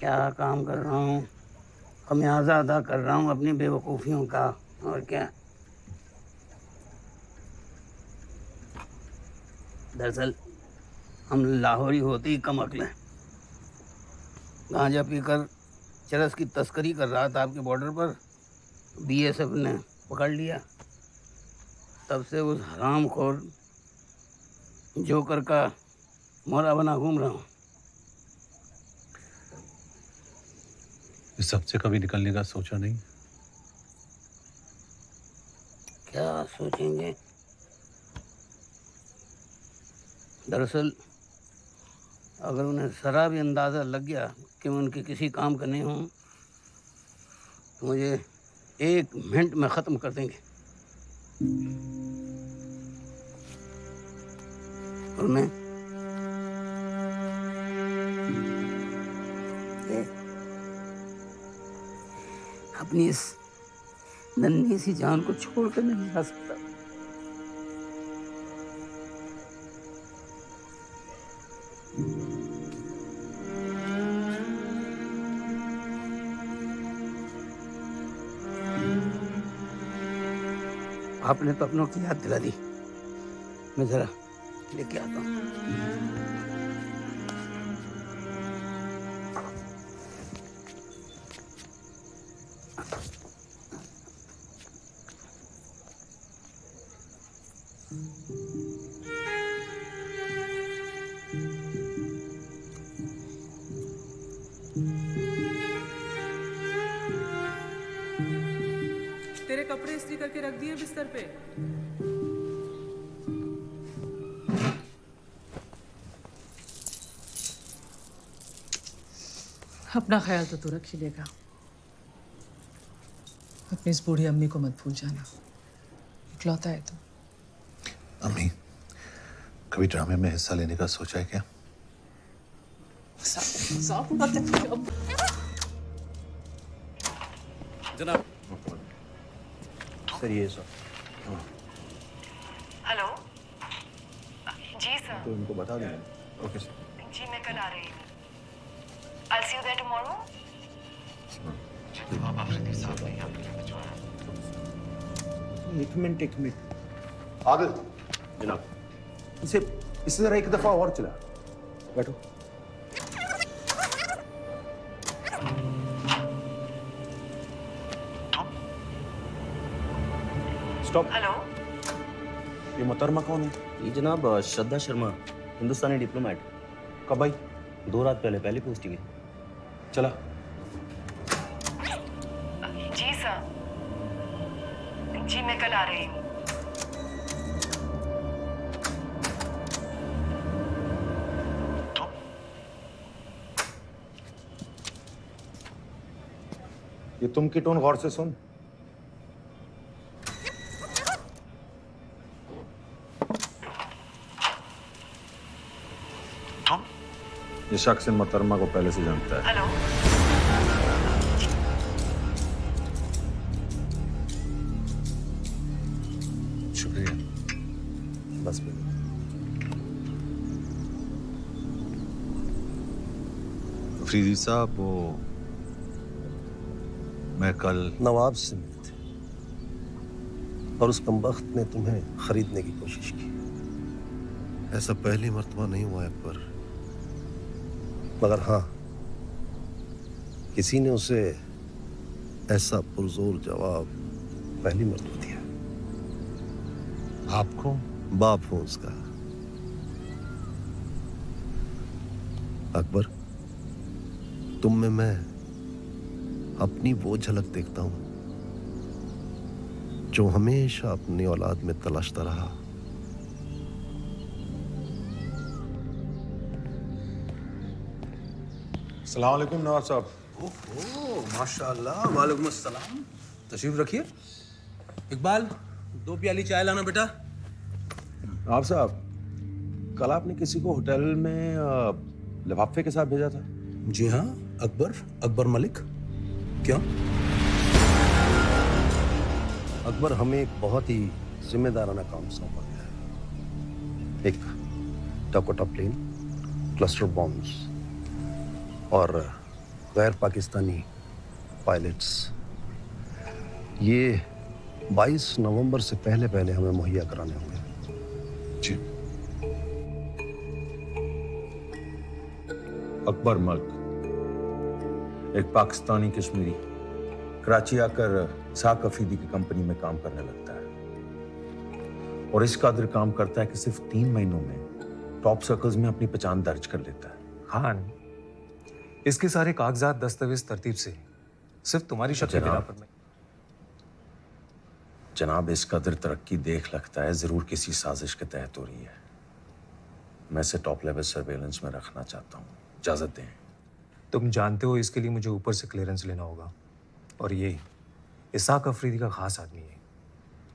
क्या काम कर रहा हूँ? खमियाजा अदा कर रहा हूँ अपनी बेवकूफ़ियों का, और क्या। दरअसल हम लाहौरी होते ही कम अक्ल हैं। गांजा पीकर चरस की तस्करी कर रहा था आपके बॉर्डर पर, बीएसएफ ने पकड़ लिया। तब से उस हरामखोर जोकर का मोहरा बना घूम रहा हूँ। इस सबसे कभी निकलने का सोचा नहीं? क्या सोचेंगे? दरअसल अगर उन्हें ज़रा भी अंदाज़ा लग गया कि मैं उनके किसी काम का नहीं हूँ तो मुझे 1 मिनट में ख़त्म कर देंगे। और मैं अपनी इस नन्ही सी जान को छोड़कर नहीं जा सकता। आपने तो अपनों की याद दिला दी। मैं जरा लेके आता हूँ। तेरे कपड़े इस्त्री करके रख दिए बिस्तर पे। अपना ख्याल तो तू रख ही लेगा। अपनी इस बूढ़ी अम्मी को मत भूल जाना। इकलौता है तो। अम्मी, कभी ड्रामे में हिस्सा लेने का सोचा है क्या? जनाब। सर ये सर। हेलो जी सर। तो उनको बता देंगे। Okay sir. जी मैं कल आ रही हूँ। I'll see you there tomorrow. जनाब अफरीदी साहब ने आपके लिए भिजवाया। एक मिनट। आदिल जनाब। इससे जरा एक दफा और चला। बैठो। स्टॉप। हेलो, ये मोहतरमा कौन है? ये जनाब श्रद्धा शर्मा, हिंदुस्तानी डिप्लोमेट। कब आई? 2 रात पहले, पहली पोस्टिंग है। चला। जी सर। जी मैं कल आ रही हूँ। ये तुम की टोन गौर से सुन। ये शख्स इन मोहतरमा को पहले से जानता है। हेलो, शुक्रिया। बस अफरीदी साहब, वो मैं कल नवाब से मिले थे और उस कमबख्त ने तुम्हें खरीदने की कोशिश की। ऐसा पहली मर्तबा नहीं हुआ अकबर, मगर हाँ, किसी ने उसे ऐसा पुरजोर जवाब पहली मर्तबा दिया। आपको? बाप हूं उसका। अकबर, तुम में मैं अपनी वो झलक देखता हूं जो हमेशा अपनी औलाद में तलाशता रहा। अस्सलाम वालेकुम नवाब साहब। ओहो, माशाल्लाह, वालेकुम अस्सलाम। तशरीफ रखिए। इकबाल, 2 प्याली चाय लाना बेटा। नवाब साहब, कल आपने किसी को होटल में लिफाफे के साथ भेजा था। जी हाँ, अकबर मलिक। क्यों? अकबर, हमें एक बहुत ही जिम्मेदाराना काम सौंपा गया है। एक डकोटा प्लेन, क्लस्टर बॉम्ब्स और गैर पाकिस्तानी पायलट्स, ये 22 नवंबर से पहले पहले हमें मुहैया कराने होंगे। जी। अकबर मल्क, एक पाकिस्तानी कश्मीरी, कराची आकर इसाक अफरीदी की कंपनी में काम करने लगता है और इस कदर काम करता है कि सिर्फ 3 महीनों में टॉप सर्कल्स में अपनी पहचान दर्ज कर लेता है। खान, इसके सारे कागजात दस्तावेज तरतीब से सिर्फ तुम्हारी शक के बिना पर मैं जनाब, इस कदर तरक्की देख लगता है जरूर किसी साजिश के तहत हो रही है। मैं इसे टॉप लेवल सर्वेलेंस में रखना चाहता हूँ, इजाजत दें। तुम जानते हो इसके लिए मुझे ऊपर से क्लियरेंस लेना होगा, और ये इसाक अफरीदी का खास आदमी है,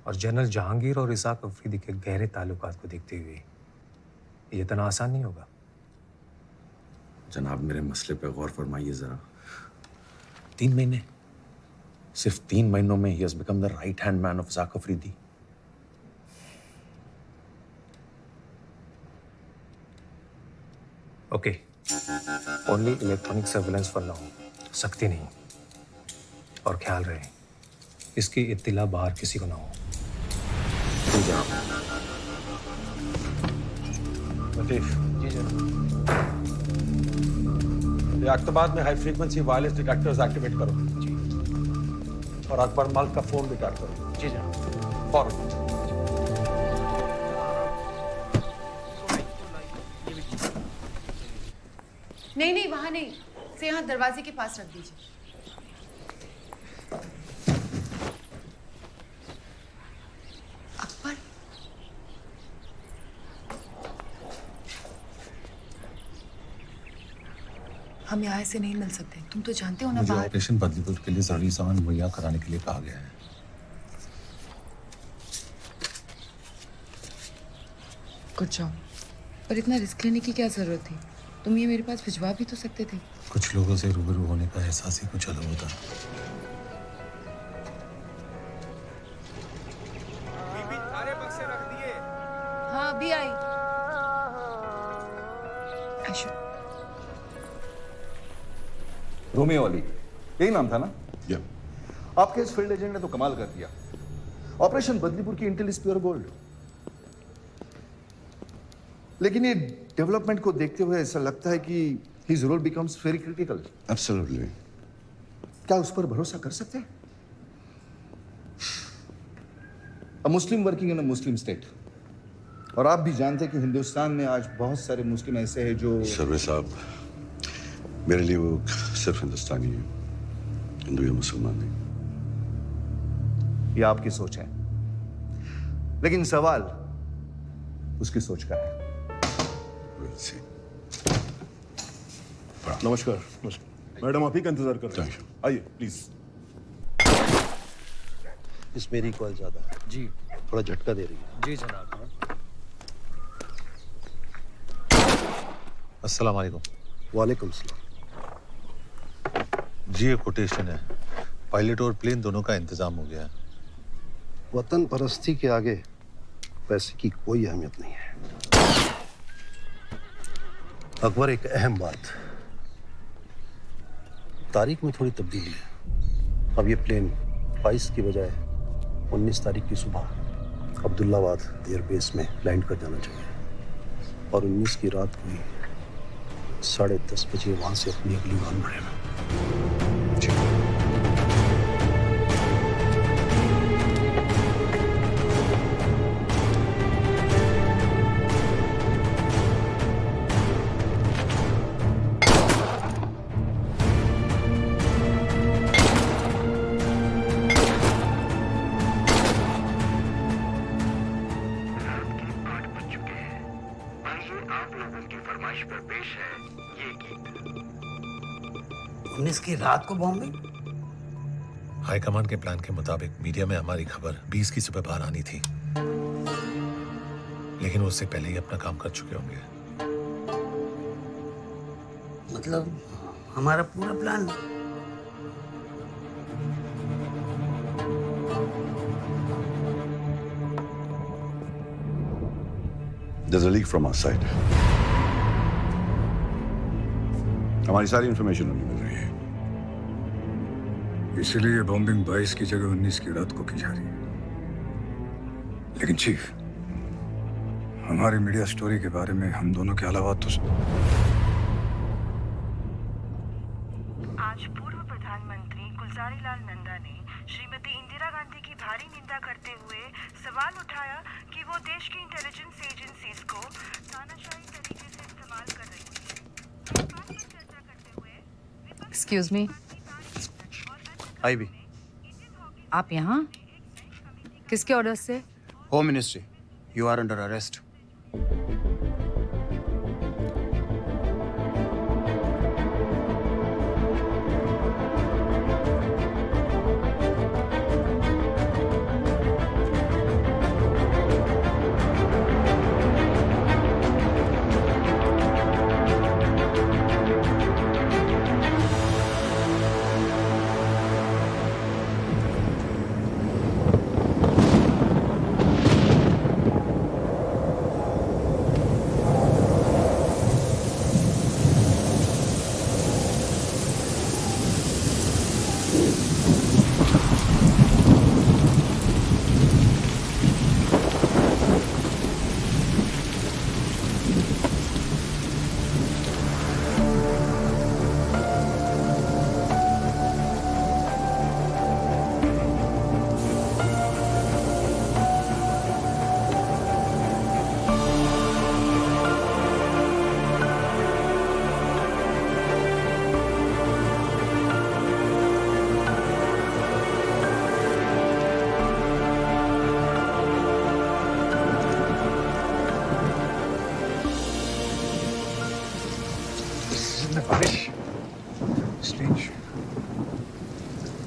और जनरल जहांगीर और इसाक अफरीदी के गहरे ताल्लुकात को देखते हुए ये इतना आसान नहीं होगा। जनाब, मेरे मसले पे गौर फरमाइए जरा। 3 महीने, सिर्फ 3 महीनों में ही has become the right hand man of Isaq Afridi. Okay, only electronic surveillance for now, सख्ती नहीं। और ख्याल रहे इसकी इत्तिला बाहर किसी को ना हो। जी जनाब। लतीफ, जी जनाब। ये अख्तबाद में high frequency wireless detectors activate करो। जी। और अकबर मल्क का फोन भी ट्रैक करो। जी जनाब। फौरन। नहीं नहीं, वहां नहीं, से यहाँ दरवाजे के पास रख दीजिए। अकबर, हम यहाँ से नहीं मिल सकते, तुम तो जानते हो ना। मुझे बाहर ऑपरेशन बदलीपुर के लिए जरूरी सामान मुहैया कराने के लिए कहा गया है। कुछ जाओ, पर इतना रिस्क लेने की क्या जरूरत थी? तुम ये मेरे पास भिजवा भी तो सकते थे। कुछ लोगों से रूबरू होने का एहसास ही कुछ अलग होता है। हाँ, अभी आई। आशु, रोमियो अली, यही नाम था ना? आपके इस फील्ड एजेंट ने तो कमाल कर दिया। ऑपरेशन बदलीपुर की इंटेल इज प्योर गोल्ड। लेकिन ये डेवलपमेंट को देखते हुए ऐसा लगता है कि his role becomes very critical. Absolutely. क्या उस पर भरोसा कर सकते हैं? A Muslim working in a Muslim state. और आप भी जानते हैं कि हिंदुस्तान में आज बहुत सारे मुस्लिम ऐसे हैं जो सर्वे साहब, मेरे लिए वो सिर्फ हिंदुस्तानी है, हिंदू या मुसलमान नहीं। ये आपकी सोच है, लेकिन सवाल उसकी सोच का है। नमस्कार। मैडम आप ही का इंतजार कर रहे हैं, आइए प्लीज। इस मेरी कॉल ज्यादा है जी, थोड़ा झटका दे रही है। जी जनाब। अस्सलाम वालेकुम। वालेकुम सलाम। जी ये कोटेशन है, पायलट और प्लेन दोनों का इंतजाम हो गया है। वतन परस्ती के आगे पैसे की कोई अहमियत नहीं है। अकबर, एक अहम बात, तारीख में थोड़ी तब्दीली है। अब ये प्लेन 22 की बजाय 19 तारीख की सुबह अब्दुल्लाबाद एयरबेस में लैंड कर जाना चाहिए और 19 की रात को ही 10:30 बजे वहां से अपनी अगली उड़ान भरेगा। की रात को बॉम्बे। हाईकमान के प्लान के मुताबिक मीडिया में हमारी खबर 20 की सुबह बाहर आनी थी, लेकिन वो उससे पहले ही अपना काम कर चुके होंगे। मतलब हमारा पूरा plan. There's a leak from our side. हमारी सारी इंफॉर्मेशन उन्हें मिल रही है। इसलिए बॉम्बिंग 22 की जगह 19 की रात को की जा रही है। लेकिन चीफ, हमारी मीडिया स्टोरी के बारे में हम दोनों के अलावा तो आज पूर्व प्रधानमंत्री गुलजारी लाल नंदा ने श्रीमती इंदिरा गांधी की भारी निंदा करते हुए सवाल उठाया कि वो देश की इंटेलिजेंस एजेंसीज को तानाशाही तरीके से इस्तेमाल कर रही है। Excuse me. आईबी, आप यहाँ किसके ऑर्डर से? Home ministry, you are under arrest.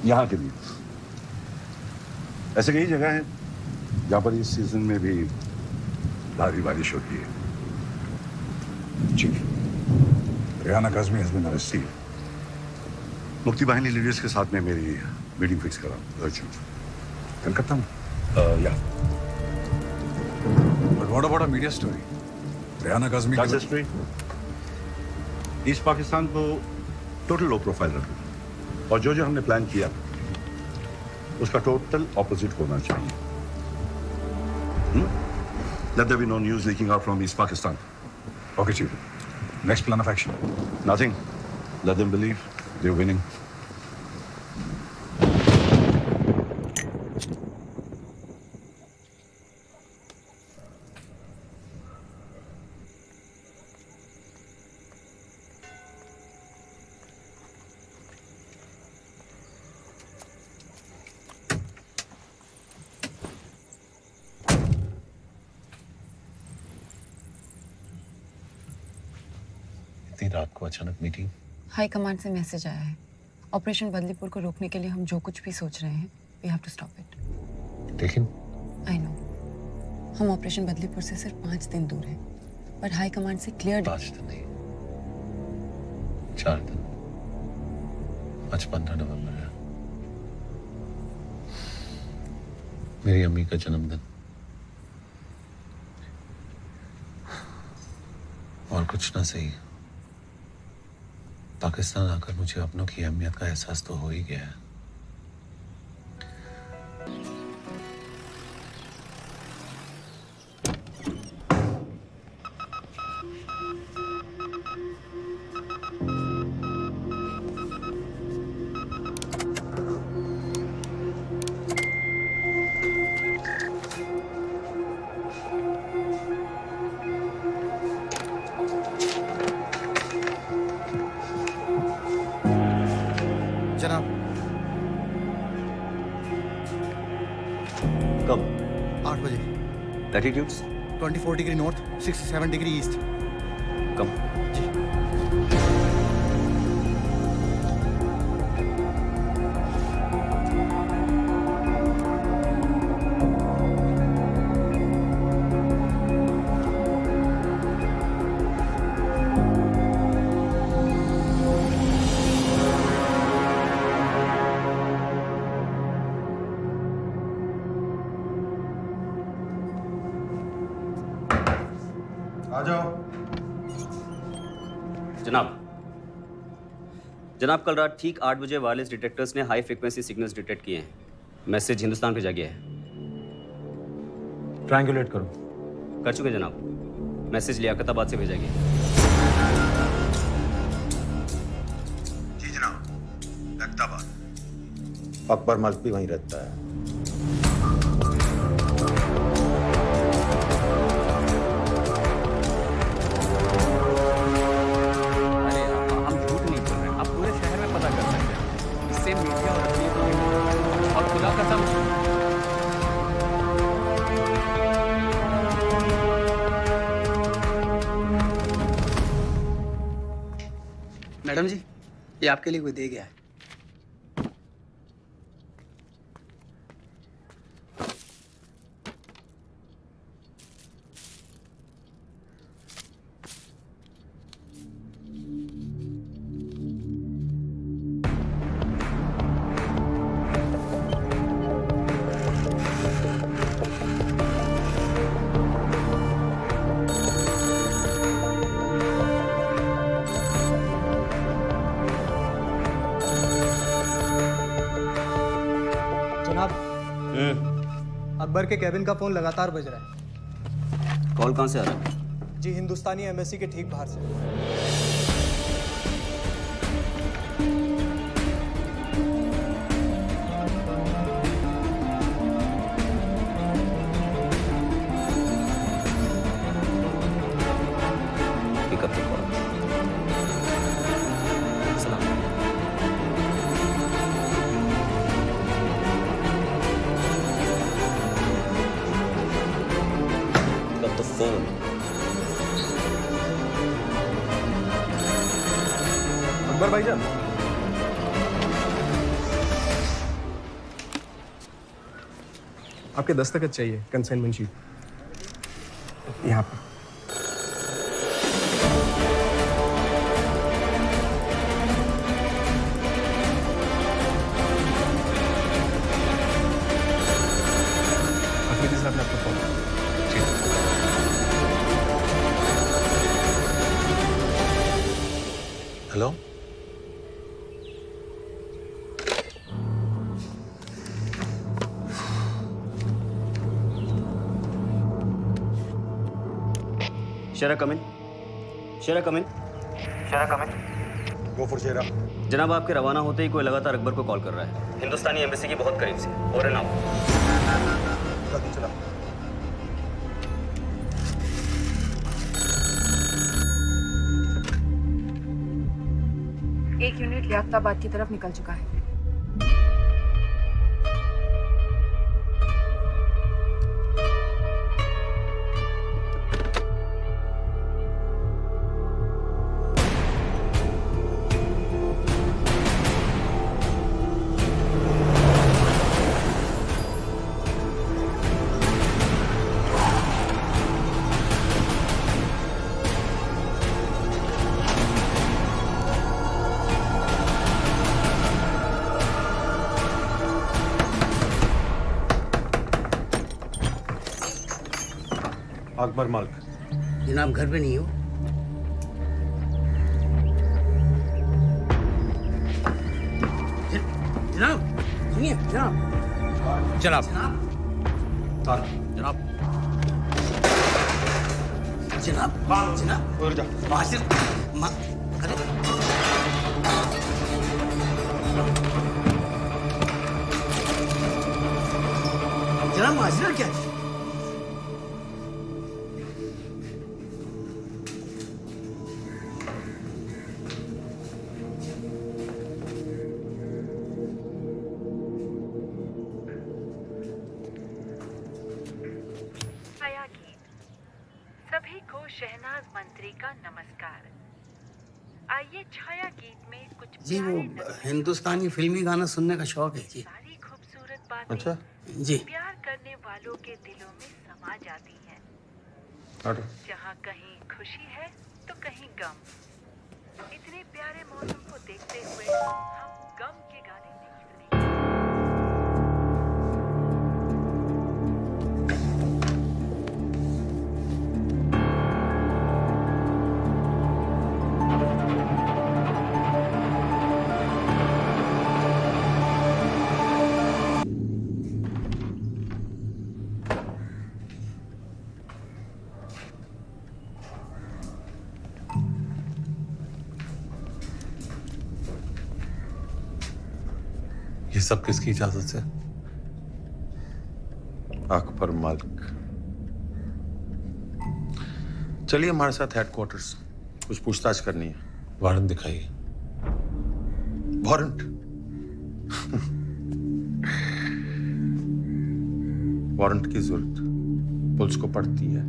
यहाँ के लिए ऐसे कई जगह हैं जहाँ पर इस सीजन में भी भारी बारिश होती है। Chief, Riyana Kazmi has been arrested. Mukti Bahini leaders के साथ में मेरी मीटिंग फिक्स करा अर्जेंट। कलकत्ता में? या but what about a media story? Riyana Kazmi history east Pakistan को टोटल लो प्रोफाइल रखना और जो जो हमने प्लान किया उसका टोटल ऑपोजिट होना चाहिए। Let there be no news leaking out from East Pakistan. Okay, Chief. Next plan of action? Nothing. Let them believe they're winning. इतनी रात को अचानक मीटिंग? हाई कमांड से मैसेज आया है। ऑपरेशन बदलीपुर को रोकने के लिए हम जो कुछ भी सोच रहे हैं, we have to stop it. लेकिन आई नो, हम ऑपरेशन बदलीपुर से सिर्फ 5 दिन दूर हैं, पर हाई कमांड से क्लियर 5 दिन नहीं, 4 दिन। आज 15 नवंबर है, मेरी अम्मी का जन्मदिन। और कुछ ना सही, पाकिस्तान आकर मुझे अपनों की अहमियत का एहसास तो हो ही गया है। जनाब, कब? 8 बजे। Latitudes? 24 degree north, 67 degree east. Come. आ जाओ। जनाब, कल रात ठीक 8 बजे वायरलेस डिटेक्टर्स ने हाई फ्रीक्वेंसी सिग्नल्स डिटेक्ट किए हैं। मैसेज हिंदुस्तान भेजा गया है। ट्रायंगुलेट करो। कर चुके जनाब। मैसेज लियाकताबाद से भेजा गया है। जी जनाब, लखताबाद। अकबर मल्क भी वहीं रहता है। मैडम जी, ये आपके लिए कोई दे गया है। अकबर के कैबिन का फोन लगातार बज रहा है। कॉल कहाँ से आ रहा है? जी, हिंदुस्तानी एम्बेसी के ठीक बाहर से। Pick up the call. सलाम। The phone. अकबर भाईजान, आपके दस्तखत चाहिए, कंसाइनमेंट शीट यहाँ पर। अफरीदी साहब ने आपको phone. Hello, Shera come in. Shera come in. Shera come in. Go for Shera. जनाब, आपके रवाना होते ही कोई लगातार अकबर को कॉल कर रहा है, हिंदुस्तानी एम्बेसी की बहुत करीब से। और नाउ चला। एक यूनिट लियाकताबाद की तरफ निकल चुका है। अकबर मलिक। जनाब घर पे नहीं हो? जनाब सुनिए जनाब। जनाब जनाब जनाब जनाब उधर जा। माजिर अरे जनाब माजिर क्या है? छाया गीत। सभी को शहनाज मंत्री का नमस्कार। आइए छाया गीत में कुछ जी वो हिंदुस्तानी फिल्मी गाना सुनने का शौक है जी। सारी खूबसूरत बातें अच्छा जी। प्यार करने वालों के दिलों में समा जाती हैं। हटो। जहाँ कहीं खुशी है तो कहीं गम। इतने प्यारे मौसम को देखते हुए हम गम के गाने नहीं सुनेंगे। ये सब किसकी इजाजत से? अकबर मलिक। चलिए हमारे साथ हेडक्वार्टर्स, कुछ पूछताछ करनी है। वारंट दिखाइए। वारंट? वारंट की जरूरत पुलिस को पड़ती है।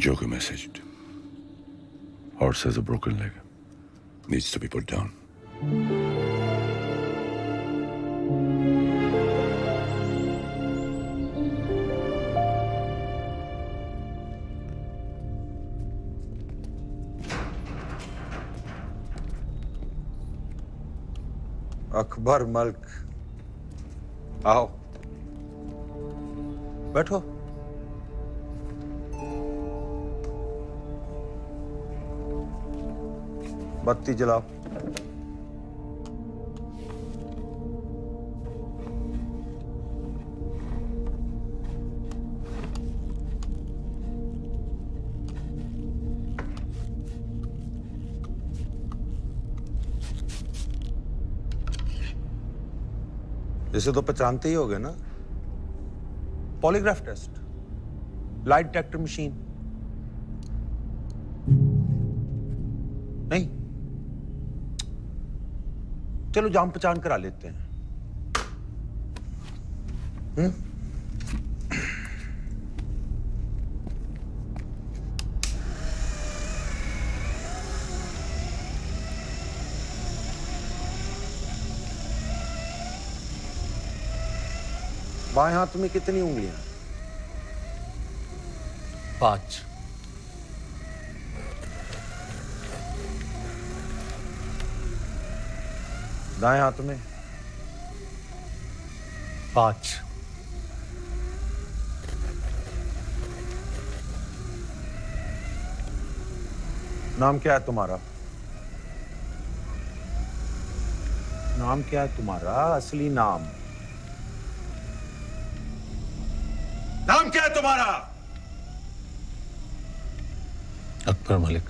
Joker messaged. Horse has a broken leg. Needs to be put down. Akbar Malik, आओ बैठो। बत्ती जलाओ। इसे तो पहचानते ही होगे ना? Polygraph test, light detector machine. नहीं, चलो जान पहचान करा लेते हैं। बाएं हाथ में कितनी उंगलियां? 5। दाएं हाथ में? 5। नाम क्या है तुम्हारा? नाम क्या है तुम्हारा? असली नाम नाम क्या है तुम्हारा? अकबर मलिक।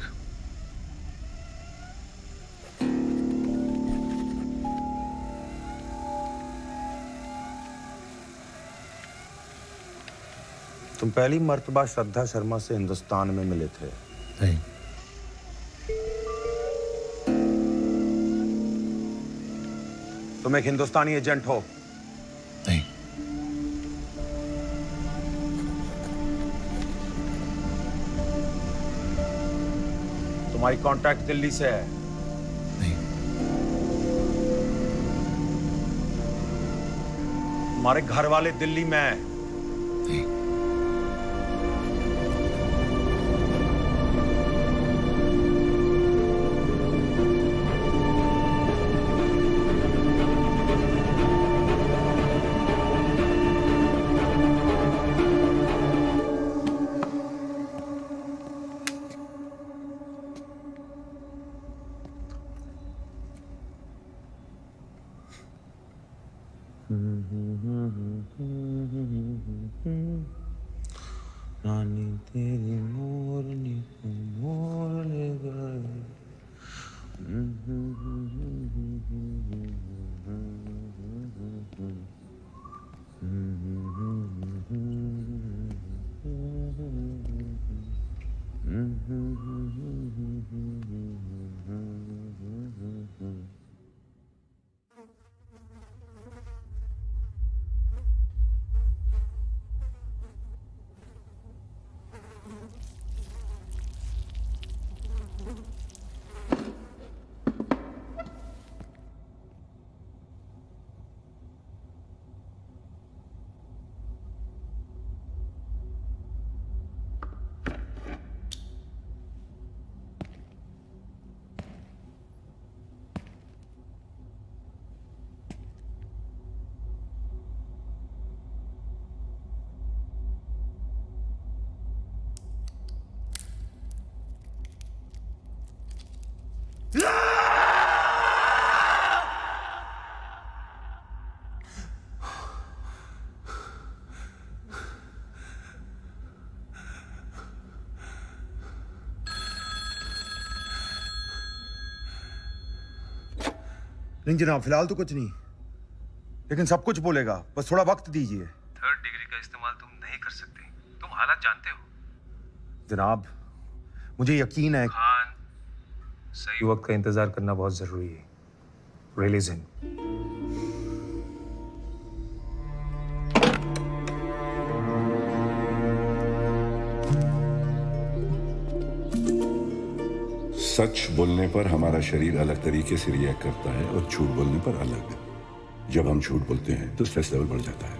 तुम पहली मर्तबा श्रद्धा शर्मा से हिंदुस्तान में मिले थे? नहीं। तुम एक हिंदुस्तानी एजेंट हो? नहीं। तुम्हारी कॉन्ट्रैक्ट दिल्ली से है? नहीं। तुम्हारे घर वाले दिल्ली में हैं? नहीं। रानी तेरी मोरनी को मोर ले गए। नहीं जनाब, फिलहाल तो कुछ नहीं, लेकिन सब कुछ बोलेगा, बस थोड़ा वक्त दीजिए। 3rd डिग्री का इस्तेमाल तुम नहीं कर सकते, तुम हालात जानते हो। जनाब, मुझे यकीन है। खान, सही वक्त का इंतजार करना बहुत जरूरी है। Release him. सच बोलने पर हमारा शरीर अलग तरीके से रिएक्ट करता है और झूठ बोलने पर अलग। जब हम झूठ बोलते हैं तो स्ट्रेस लेवल बढ़ जाता है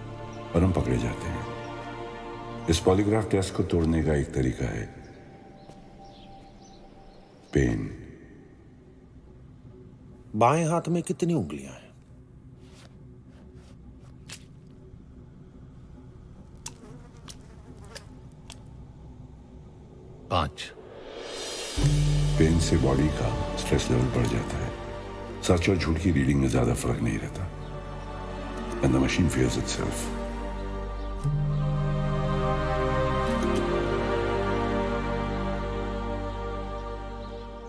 और हम पकड़े जाते हैं। इस पॉलीग्राफ टेस्ट को तोड़ने का एक तरीका है पेन। बाएं हाथ में कितनी उंगलियां हैं? 5। पेन से बॉडी का स्ट्रेस लेवल बढ़ जाता है। सच और झूठ की रीडिंग में ज्यादा फर्क नहीं रहता। And the machine fears itself.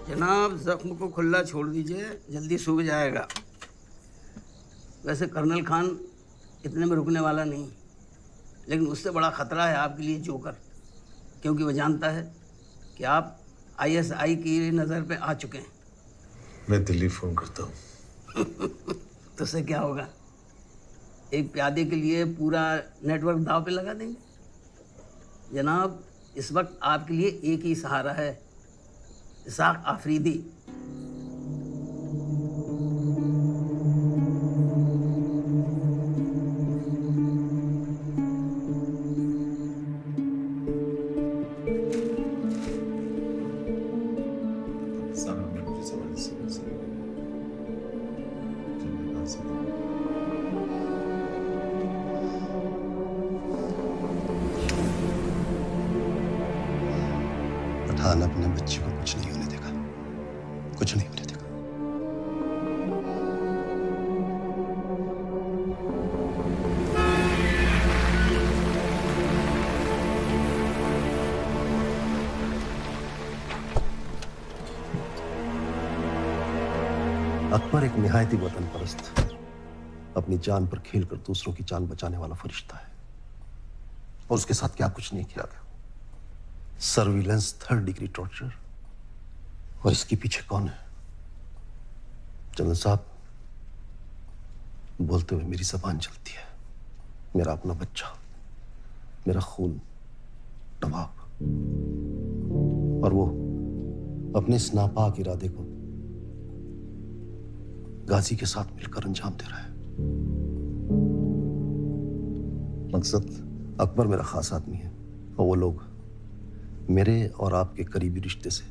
जनाब, जख्म को खुला छोड़ दीजिए, जल्दी सूख जाएगा। वैसे कर्नल खान इतने में रुकने वाला नहीं, लेकिन उससे बड़ा खतरा है आपके लिए जोकर, क्योंकि वह जानता है कि आप ISI की नज़र पे आ चुके हैं। मैं दिल्ली फोन करता हूँ। तो उससे क्या होगा? एक प्यादे के लिए पूरा नेटवर्क दाव पे लगा देंगे। जनाब, इस वक्त आपके लिए एक ही सहारा है, इसाक आफरीदी। पठान अपने बच्चे को कुछ नहीं होने देगा, कुछ नहीं होने देगा। अकबर एक निहायती वतन परस्त, अपनी जान पर खेलकर दूसरों की जान बचाने वाला फरिश्ता है। और उसके साथ क्या कुछ नहीं किया गया। Surveillance, 3rd degree torture. और इसके पीछे कौन है? जनरल साहब, बोलते हुए मेरी जबान चलती है। मेरा अपना बच्चा, मेरा खून, नवाब, और वो अपने इस नापाक इरादे को गाजी के साथ मिलकर अंजाम दे रहा है। मकसद, अकबर मेरा खास आदमी है और वो लोग मेरे और आपके करीबी रिश्ते से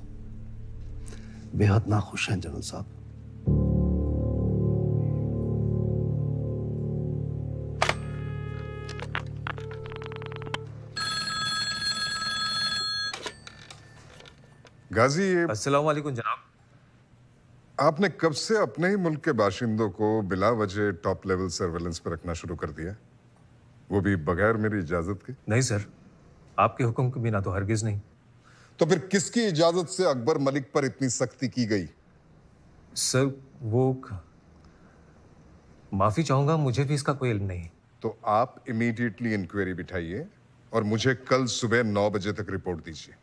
बेहद नाखुश हैं जनरल साहब। गाजी, ये अस्सलाम वालेकुम जनाब। आपने कब से अपने ही मुल्क के बाशिंदों को बिला वजह टॉप लेवल सर्वेलेंस पर रखना शुरू कर दिया, वो भी बगैर मेरी इजाजत के? नहीं सर, आपके हुक्म के बिना तो हरगिज नहीं। तो फिर किसकी इजाजत से अकबर मलिक पर इतनी सख्ती की गई? सर वो माफी चाहूंगा, मुझे भी इसका कोई इल्म नहीं। तो आप इमीडिएटली इंक्वायरी बिठाइए और मुझे कल सुबह 9 बजे तक रिपोर्ट दीजिए।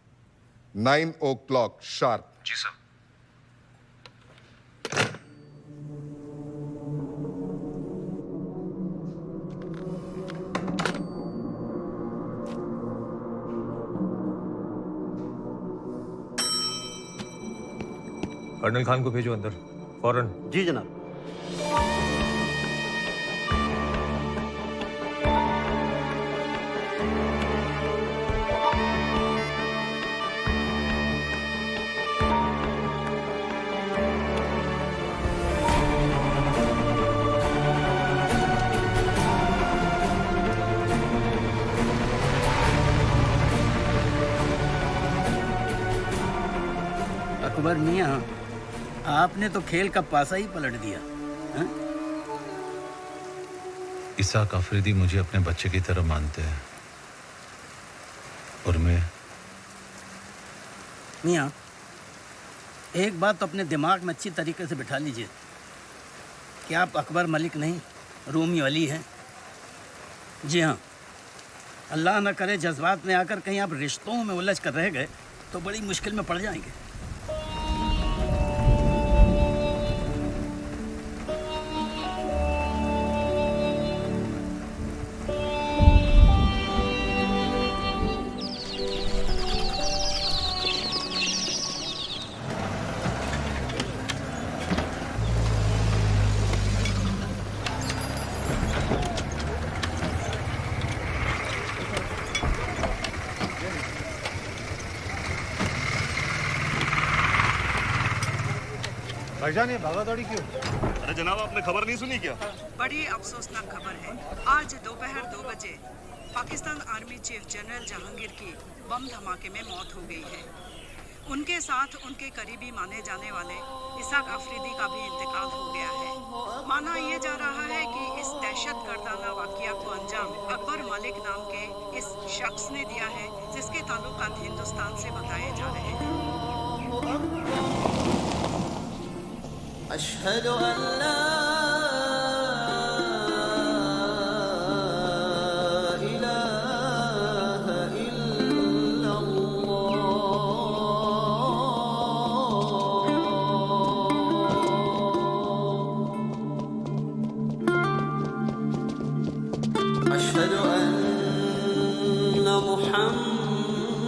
9 o'clock शार्प। जी सर। कर्नल खान को भेजो अंदर फौरन। जी जनाब। अकबर मियाँ, आपने तो खेल का पासा ही पलट दिया। हा? इसाक अफरीदी मुझे अपने बच्चे की तरह मानते हैं और मैं। मियाँ, एक बात तो अपने दिमाग में अच्छी तरीके से बिठा लीजिए कि आप अकबर मलिक नहीं, रोमी अली हैं। जी हाँ, अल्लाह न करे जज्बात में आकर कहीं आप रिश्तों में उलझ कर रह गए तो बड़ी मुश्किल में पड़ जाएंगे। भाईजान, ये भागा दौड़ी क्यों? अरे जनाब, आपने खबर नहीं सुनी क्या? बड़ी अफसोसनाक खबर है। आज दोपहर 2 बजे Pakistan army chief general Jahangir की बम धमाके में मौत हो गई है। उनके साथ उनके करीबी माने जाने वाले इसाक अफरीदी का भी इंतकाल हो गया है। माना यह जा रहा है कि इस दहशत गर्दाना वाकया को अंजाम अकबर मलिक नाम के इस शख्स ने दिया है, जिसके ताल्लुकात हिंदुस्तान से बताए जा रहे हैं। अशहदु अल्ला इलाहा इल्लल्लाह अशहदु अन्ना मुहम्मदर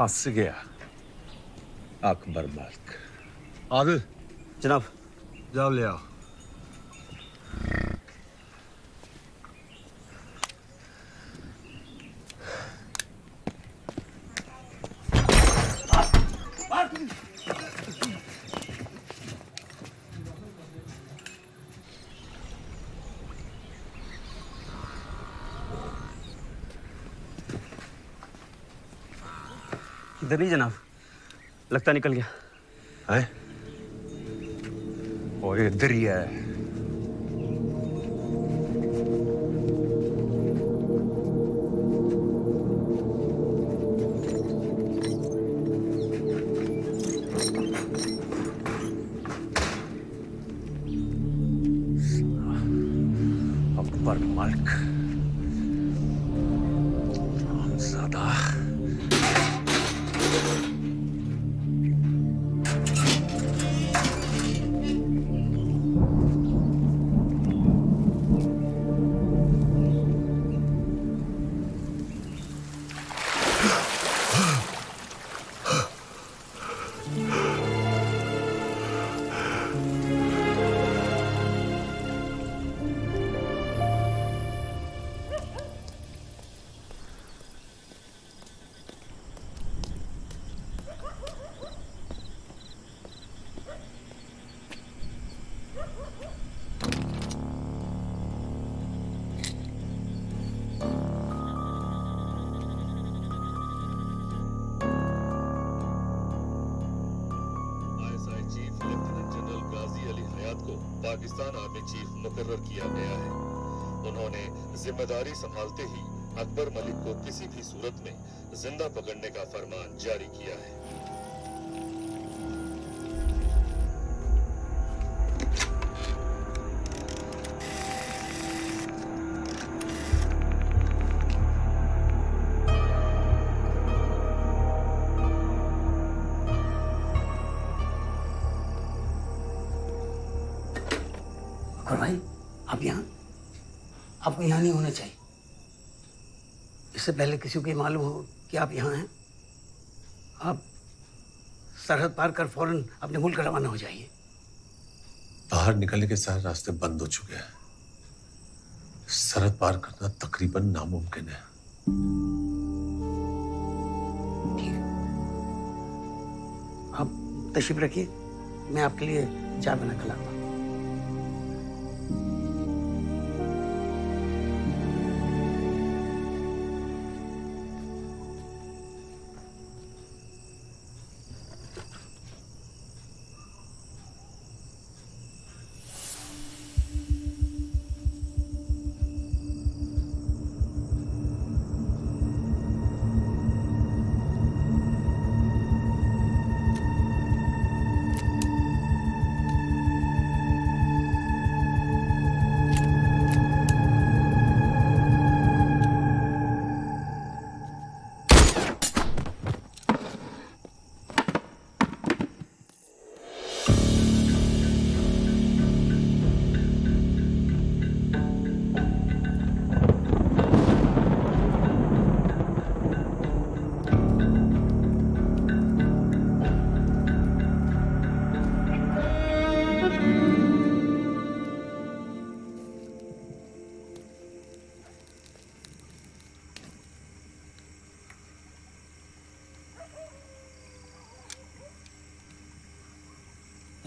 फंस गया अकबर मलिक। आदिल जनाब। जाओ ले आओ। इधर नहीं जनाब, लगता निकल गया है। और इधर ही है। अकबर मलिक हमजादा। पाकिस्तान आर्मी चीफ मुकर्रर किया गया है। उन्होंने जिम्मेदारी संभालते ही अकबर मलिक को किसी भी सूरत में जिंदा पकड़ने का फरमान जारी किया है। और भाई आप यहाँ, आपको यहाँ नहीं होना चाहिए। इससे पहले किसी को ये मालूम हो कि आप यहाँ हैं, आप सरहद पार कर फौरन अपने मुल्क का रवाना हो जाइए। बाहर निकलने के सारे रास्ते बंद हो चुके हैं। सरहद पार करना तकरीबन नामुमकिन है। ठीक है, आप तशरीफ रखिए, मैं आपके लिए चाय बना कर लाऊंगा।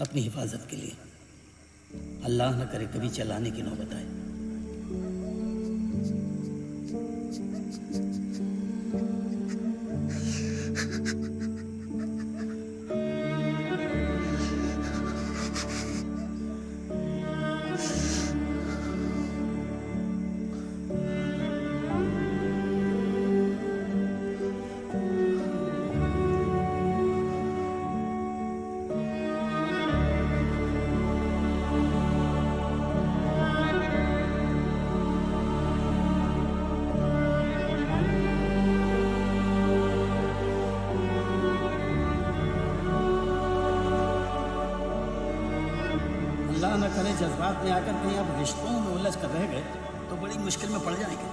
अपनी हिफाजत के लिए अल्लाह न करे कभी चलाने की नौबत आए। अल्लाह न करे जज्बात में आकर कहीं आप रिश्तों में उलझ कर रह गए तो बड़ी मुश्किल में पड़ जाएंगे।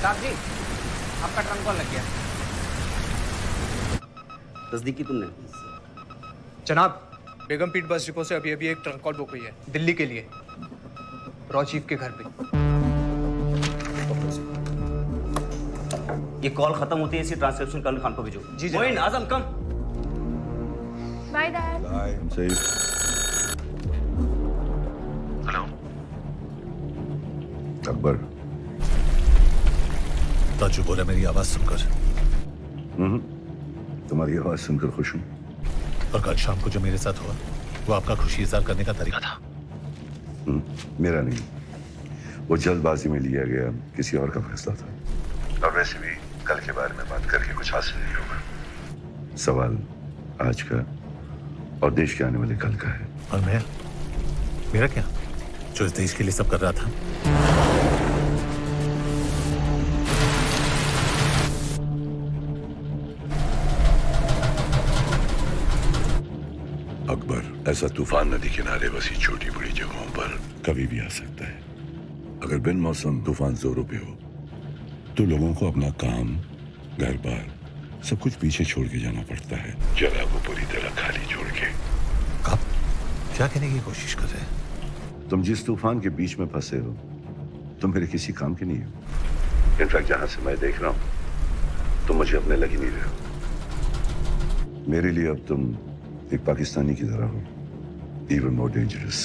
साहब जी, आपका ट्रंक कॉल लग गया। तस्दीक की तुमने? जनाब, बेगम पीट बस डिपो से अभी अभी एक ट्रंक कॉल बुक हुई है दिल्ली के लिए, रॉ चीफ के घर पे। ये कॉल खत्म होती है, इसी ट्रांसक्रिप्शन कर्नल खान को भेजो। जी Moin, Azam come. Bye dad. सही। हेलो अकबर। ताजू बोला मेरी आवाज सुनकर। तुम्हारी आवाज सुनकर खुश हूँ। और कल शाम को जो मेरे साथ हुआ वो आपका खुशी इजहार करने का तरीका था। मेरा नहीं, वो जल्दबाजी में लिया गया किसी और का फैसला था। और वैसे भी कल के बारे में बात करके कुछ हासिल नहीं होगा। सवाल आज का और देश के आने वाले कल का है। और मैं, मेरा क्या, जो इस देश के लिए सब कर रहा था। अकबर, ऐसा तूफान नदी किनारे बसी छोटी बड़ी जगहों पर कभी भी आ सकता है। अगर बिन मौसम तूफान जोरों पे हो तो लोगों को अपना काम, घर बार सब कुछ पीछे छोड़ के जाना पड़ता है, जगह को पूरी तरह खाली छोड़ के। आप क्या कहने की कोशिश कर रहे हैं? तुम जिस तूफान के बीच में फंसे हो तुम मेरे किसी काम के नहीं हो। इनफैक्ट जहां से मैं देख रहा हूं तुम मुझे अपने लग ही नहीं रहे हो। मेरे लिए अब तुम एक पाकिस्तानी की तरह हो, इवन मोर डेंजरस,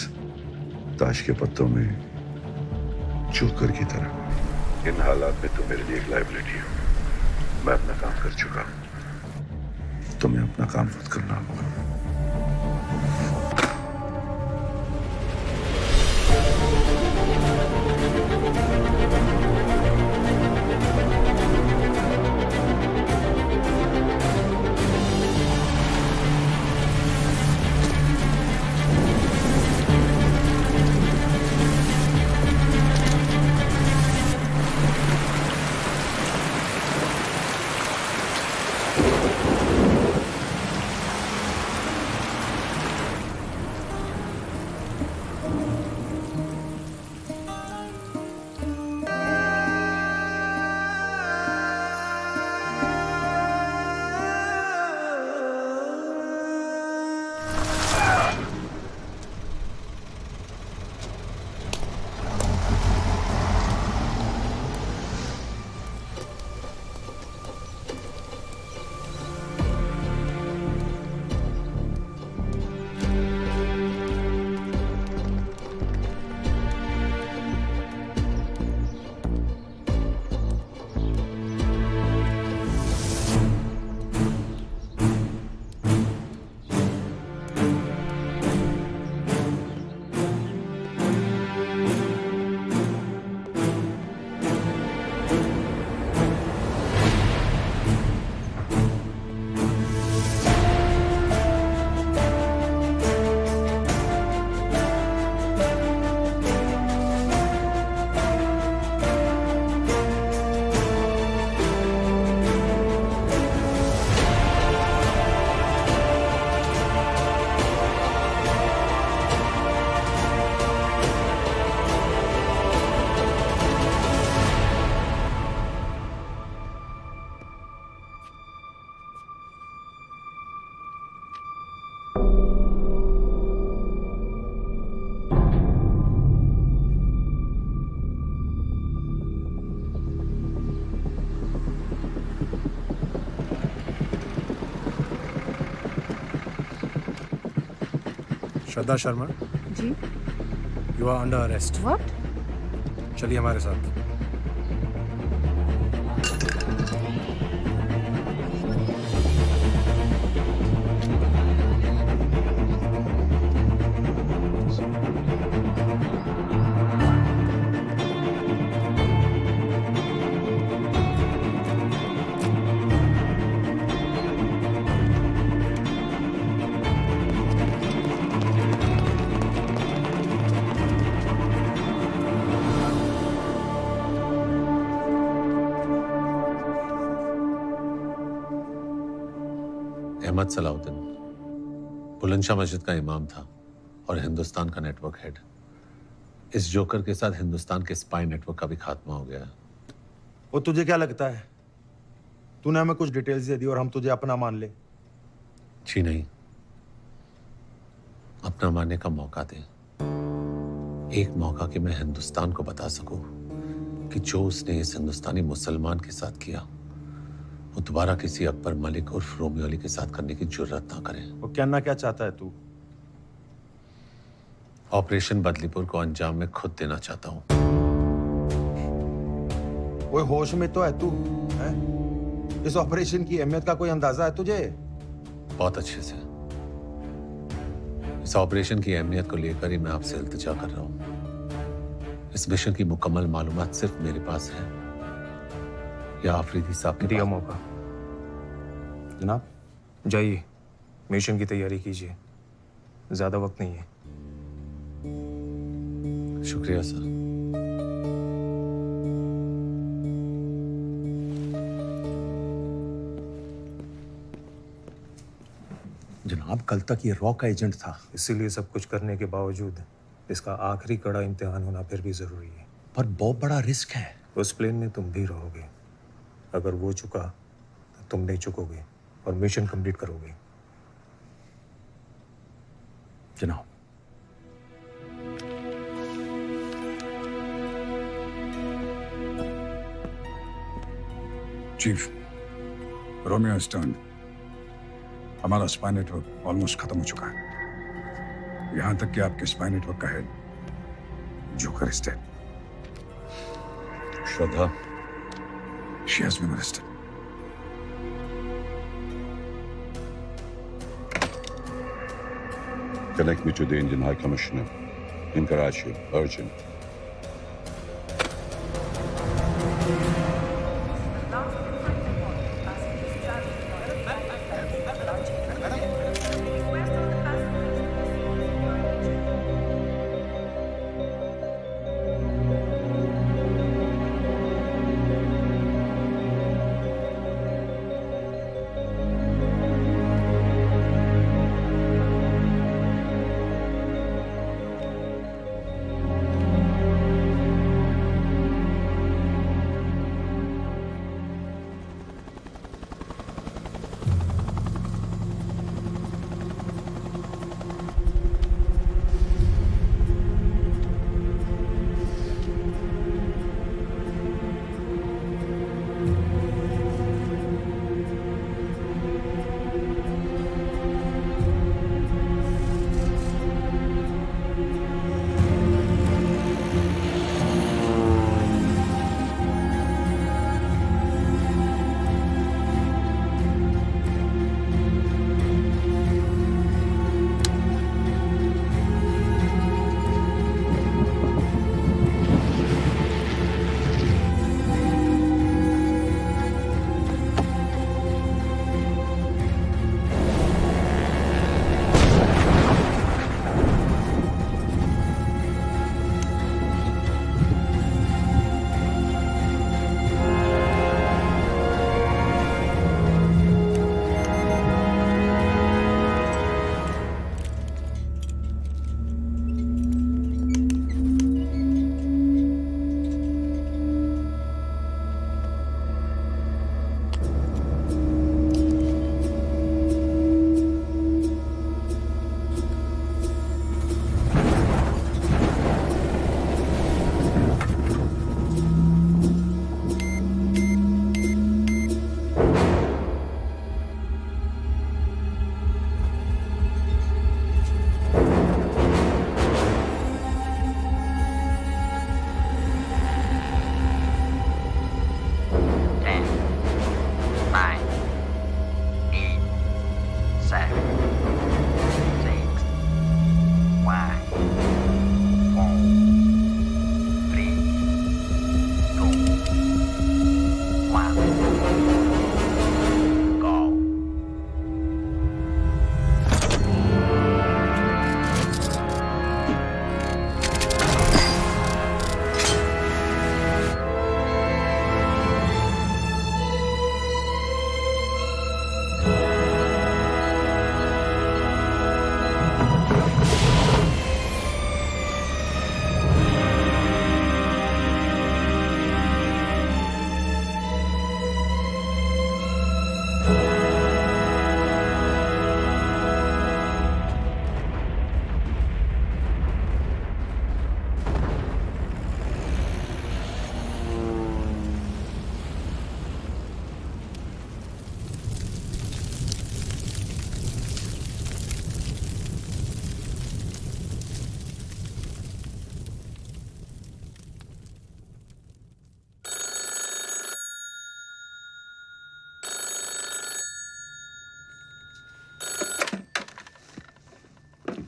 ताश के पत्तों में जोकर की तरह। इन हालात में तुम मेरे लिए एक लायबिलिटी हो। मैं अपना काम कर चुका हूं, तुम्हें अपना काम खुद करना होगा। Shraddha Sharma ji. You are under arrest. What? चलिए हमारे साथ। अहमद सलाउद्दीन बुलंदशाह मस्जिद का इमाम था और हिंदुस्तान का नेटवर्क हेड। इस जोकर के साथ हिंदुस्तान के स्पाई नेटवर्क का भी खात्मा हो गया। और तुझे क्या लगता है तूने हमें कुछ डिटेल्स दे दी और हम तुझे अपना मान ले? जी नहीं, अपना मानने का मौका दे, एक मौका कि मैं हिंदुस्तान को बता सकूं कि जो उसने इस हिंदुस्तानी मुसलमान के साथ किया वो दोबारा किसी अकबर मलिक और रोमियो अली के साथ करने की जुर्रत ना करे। वो कहना क्या चाहता है तू? ऑपरेशन बदलीपुर को अंजाम मैं खुद देना चाहता हूं। वो होश में तो है तू है? इस ऑपरेशन की अहमियत का कोई अंदाजा है तुझे? बहुत अच्छे से। इस ऑपरेशन की अहमियत को लेकर ही मैं आपसे इल्तिजा कर रहा हूं। इस मिशन की मुकम्मल मालूमात सिर्फ मेरे पास है या आफरीदी साहब ने दिया मौका। जनाब जाइए, मिशन की तैयारी कीजिए, ज्यादा वक्त नहीं है। शुक्रिया सर। जनाब कल तक ये रॉ का एजेंट था। इसीलिए सब कुछ करने के बावजूद इसका आखिरी कड़ा इम्तिहान होना फिर भी जरूरी है। पर बहुत बड़ा रिस्क है। उस प्लेन में तुम भी रहोगे। अगर वो चुका तो तुम नहीं चुकोगे और मिशन कंप्लीट करोगे। जनाब चीफ, रोमियो स्टर्न, हमारा स्पाई नेटवर्क ऑलमोस्ट खत्म हो चुका है। यहां तक कि आपके स्पाई नेटवर्क का head joker is dead. Shraddha, she has been arrested. Connect me to the Indian High Commissioner in Karachi, urgent.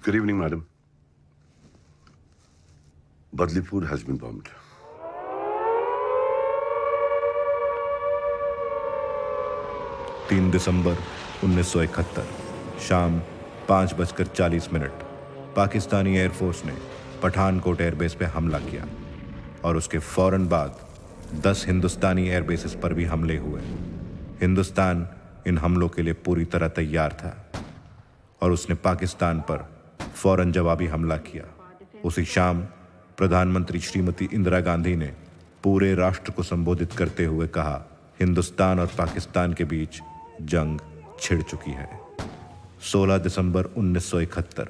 Good evening, madam. Badlipur has been bombed. दिसंबर 1971 शाम 5:40 पाकिस्तानी एयरफोर्स ने पठानकोट एयरबेस पे हमला किया और उसके फौरन बाद 10 हिंदुस्तानी एयरबेसेस पर भी हमले हुए। हिंदुस्तान इन हमलों के लिए पूरी तरह तैयार था और उसने पाकिस्तान पर फौरन जवाबी हमला किया। उसी शाम प्रधानमंत्री श्रीमती इंदिरा गांधी ने पूरे राष्ट्र को संबोधित करते हुए कहा, हिंदुस्तान और पाकिस्तान के बीच जंग छिड़ चुकी है। 16 दिसंबर 1971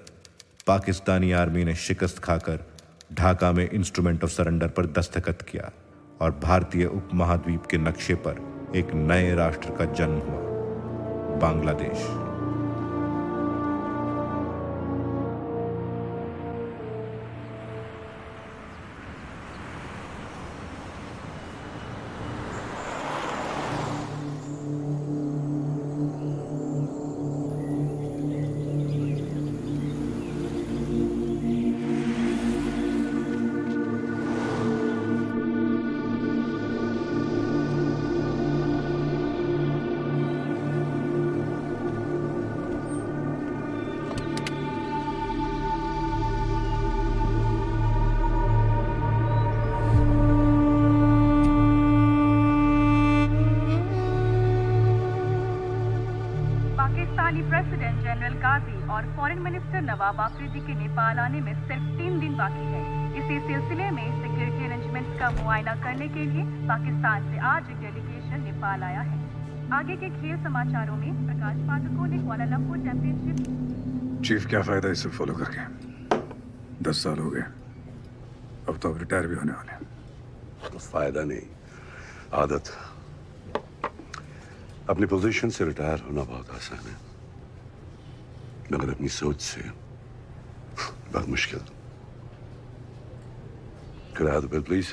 पाकिस्तानी आर्मी ने शिकस्त खाकर ढाका में इंस्ट्रूमेंट ऑफ सरेंडर पर दस्तखत किया और भारतीय उपमहाद्वीप के नक्शे पर एक नए राष्ट्र का जन्म हुआ, बांग्लादेश। पाकिस्तानी प्रेसिडेंट जनरल गाजी और फॉरेन मिनिस्टर नवाब आफरीदी के नेपाल आने में सिर्फ 3 दिन बाकी है। इसी सिलसिले में सिक्योरिटी अरेंजमेंट्स का मुआयना करने के लिए पाकिस्तान से आज एक डेलीगेशन नेपाल आया है। आगे के खेल समाचारों में प्रकाश पाठकों ने कुआलालंपुर चैंपियनशिप। चीफ, क्या फायदा इसे फॉलो करके? 10 साल हो गए, अब तो रिटायर भी होने वाले हैं। तो फायदा नहीं, आदत। अपनी पोजीशन से रिटायर होना बहुत आसान है, मगर अपनी सोच से बहुत मुश्किल। Could I have the bill, please?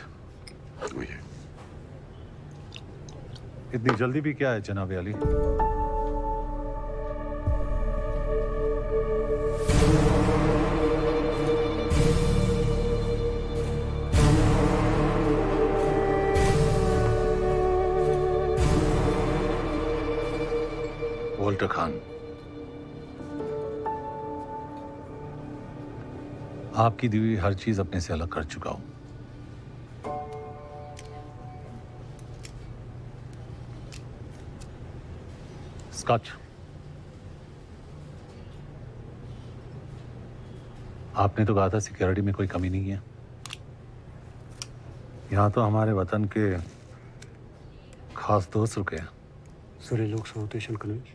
वही। इतनी जल्दी भी क्या है जनाब अली? वॉल्टर खान, आपकी दी हुई हर चीज अपने से अलग कर चुका हूं। स्कॉच, आपने तो कहा था सिक्योरिटी में कोई कमी नहीं है। यहां तो हमारे वतन के खास दोस्त रुके हैं। Sorry, look, so rotation college.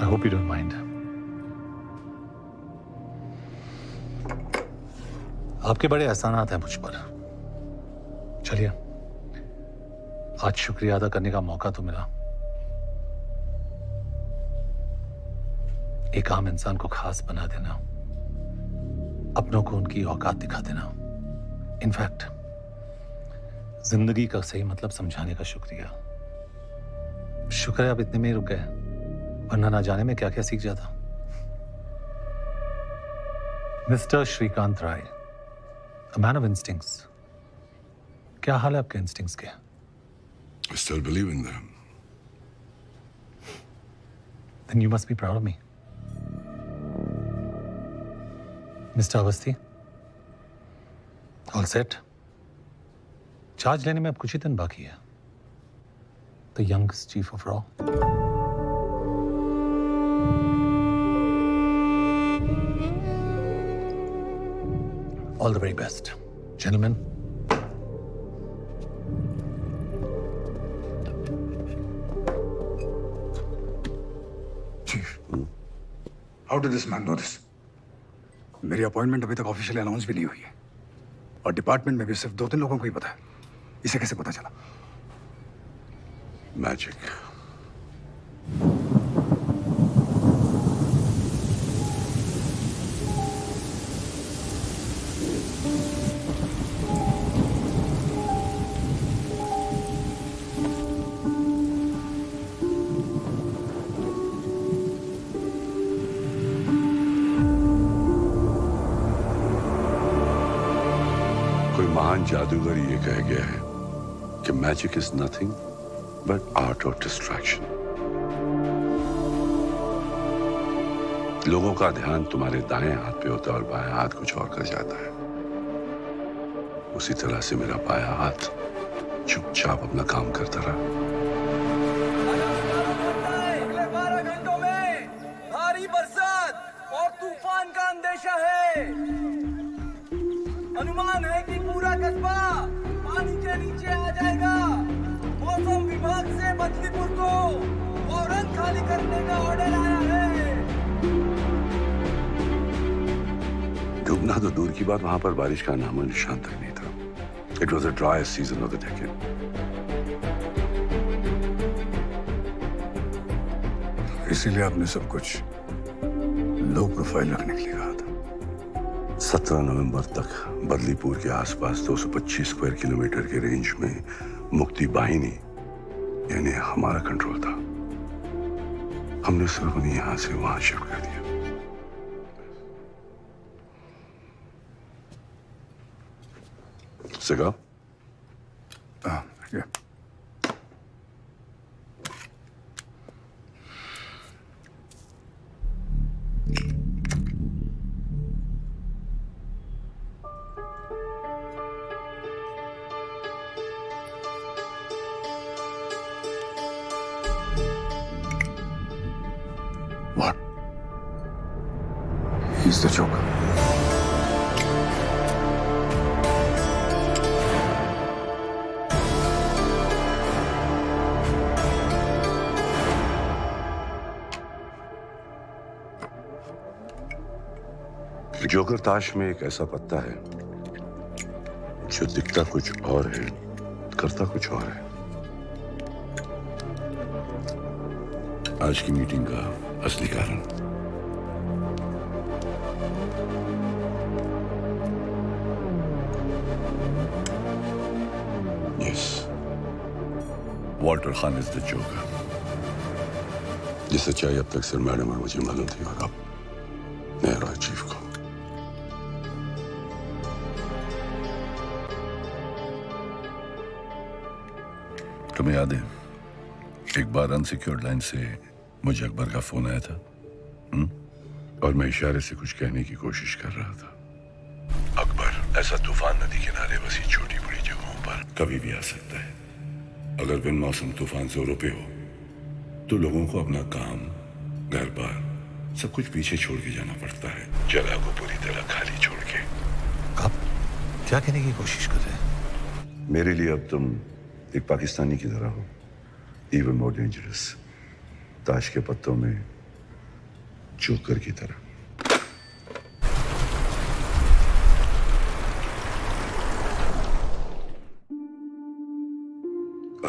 I hope you don't mind. आपके बड़े एहसानात हैं मुझ पर। चलिए, आज शुक्रिया अदा करने का मौका तो मिला। एक आम इंसान को खास बना देना, अपनों को उनकी औकात दिखा देना, इनफैक्ट जिंदगी का सही मतलब समझाने का शुक्रिया। शुक्र है आप इतने में ही रुक गए, वरना ना जाने में क्या क्या सीख जाता। Mister Shrikant Rai, a man of instincts. क्या हाल है आपके इंस्टिंक्ट्स के? I still believe in them. Then you must be proud of me. Mister Awasthi, all set? Charge लेने में अब कुछ ही दिन बाकी है। द यंगेस्ट चीफ ऑफ रॉ। All the very best, gentleman. Chief, how did this man know this? मेरी अपॉइंटमेंट अभी तक ऑफिशियली अनाउंस भी नहीं हुई है और डिपार्टमेंट में भी सिर्फ 2-3 लोगों को ही पता है। इसे कैसे पता चला? मैजिक। महान जादूगर ये कह गया है कि magic is nothing but art of distraction. लोगों का ध्यान तुम्हारे दाएं हाथ पे होता है और बाएं हाथ कुछ और कर जाता है। उसी तरह से मेरा बायां हाथ चुपचाप अपना काम करता रहा। अगले 12 घंटों में भारी बरसात और तूफान का अंदेशा है। अनुमान है कि पूरा कस्बा पानी के नीचे आ जाएगा। मौसम विभाग से बदलीपुर को फौरन खाली करने का ऑर्डर आया है। डूबना तो दूर की बात, वहां पर बारिश का नामो निशान तक नहीं था। It was the driest season of the decade. इसीलिए आपने सब कुछ लो प्रोफाइल रखने के लिए कहा था। 17 नवंबर तक बदलीपुर के आसपास 225 स्क्वायर किलोमीटर के रेंज में मुक्ति बाहिनी यानी हमारा कंट्रोल था। हमने सिर्फ उन्हें यहां से वहां शिफ्ट कर दिया। सिगा? yeah. What? He's the Joker. Joker ताश में एक ऐसा पत्ता है जो दिखता कुछ और है, करता कुछ और है। आज की मीटिंग का असली कारण yes, Walter Khan is the joker. ये सच्चाई अब तक सिर्फ मैडम और मुझे मालूम थी, और अब मैं रॉय चीफ को। तुम्हें याद है एक बार अनसिक्योर्ड लाइन से मुझे अकबर का फोन आया था और मैं इशारे से कुछ कहने की कोशिश कर रहा था। अकबर ऐसा तूफान नदी किनारे बसी छोटी बड़ी जगहों पर कभी भी आ सकता है। अगर बिन मौसम तूफान जोरों पे हो तो लोगों को अपना काम, घर बार सब कुछ पीछे छोड़ के जाना पड़ता है, जगह को पूरी तरह खाली छोड़ के। आप क्या कहने की कोशिश कर रहे हैं? मेरे लिए अब तुम एक पाकिस्तानी की तरह हो, इवन मोर डेंजरस, ताश के पत्तों में जोकर की तरह।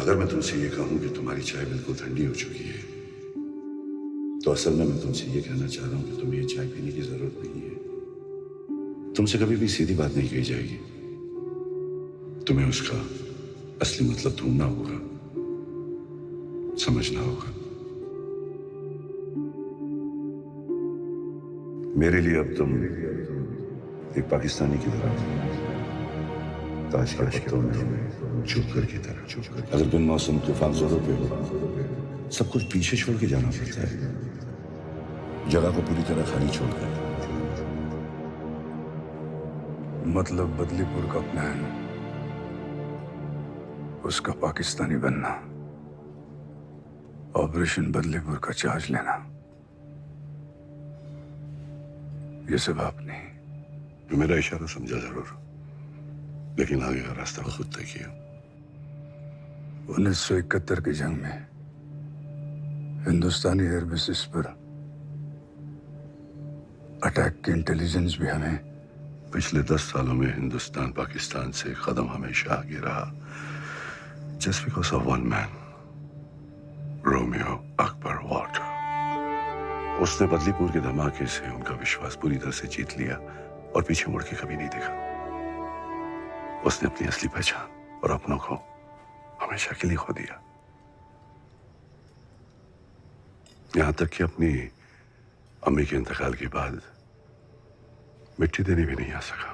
अगर मैं तुमसे ये कहूं कि तुम्हारी चाय बिल्कुल ठंडी हो चुकी है, तो असल में मैं तुमसे ये कहना चाह रहा हूं कि तुम्हें ये चाय पीने की जरूरत नहीं है। तुमसे कभी भी सीधी बात नहीं कही जाएगी, तुम्हें उसका असली मतलब ढूंढना होगा, समझना होगा। मेरे लिए अब तुम एक पाकिस्तानी की तरह, ताश के पत्तों में जोकर की तरह। अगर बिन मौसम तूफान जोरों पे हो, सब कुछ पीछे छोड़ के जाना पड़ता है, जगह को पूरी तरह खाली छोड़कर। मतलब बदलीपुर का प्लान, उसका पाकिस्तानी बनना, ऑपरेशन बदलीपुर का चार्ज लेना, ये सब आपने। मेरा इशारा समझा जरूर, लेकिन आगे का रास्ता खुद तय किया। 1971 की जंग में हिंदुस्तानी एयरबेसिस पर अटैक की इंटेलिजेंस भी हमें। पिछले 10 सालों में हिंदुस्तान पाकिस्तान से कदम हमेशा आगे रहा, just because of one man, Romeo Akbar Walter. उसने बदलीपुर के धमाके से उनका विश्वास पूरी तरह से जीत लिया और पीछे मुड़ के कभी नहीं देखा। उसने अपनी असली पहचान और अपनों को हमेशा के लिए खो दिया, यहां तक कि अपनी अम्मी के इंतकाल के बाद मिट्टी देने भी नहीं आ सका।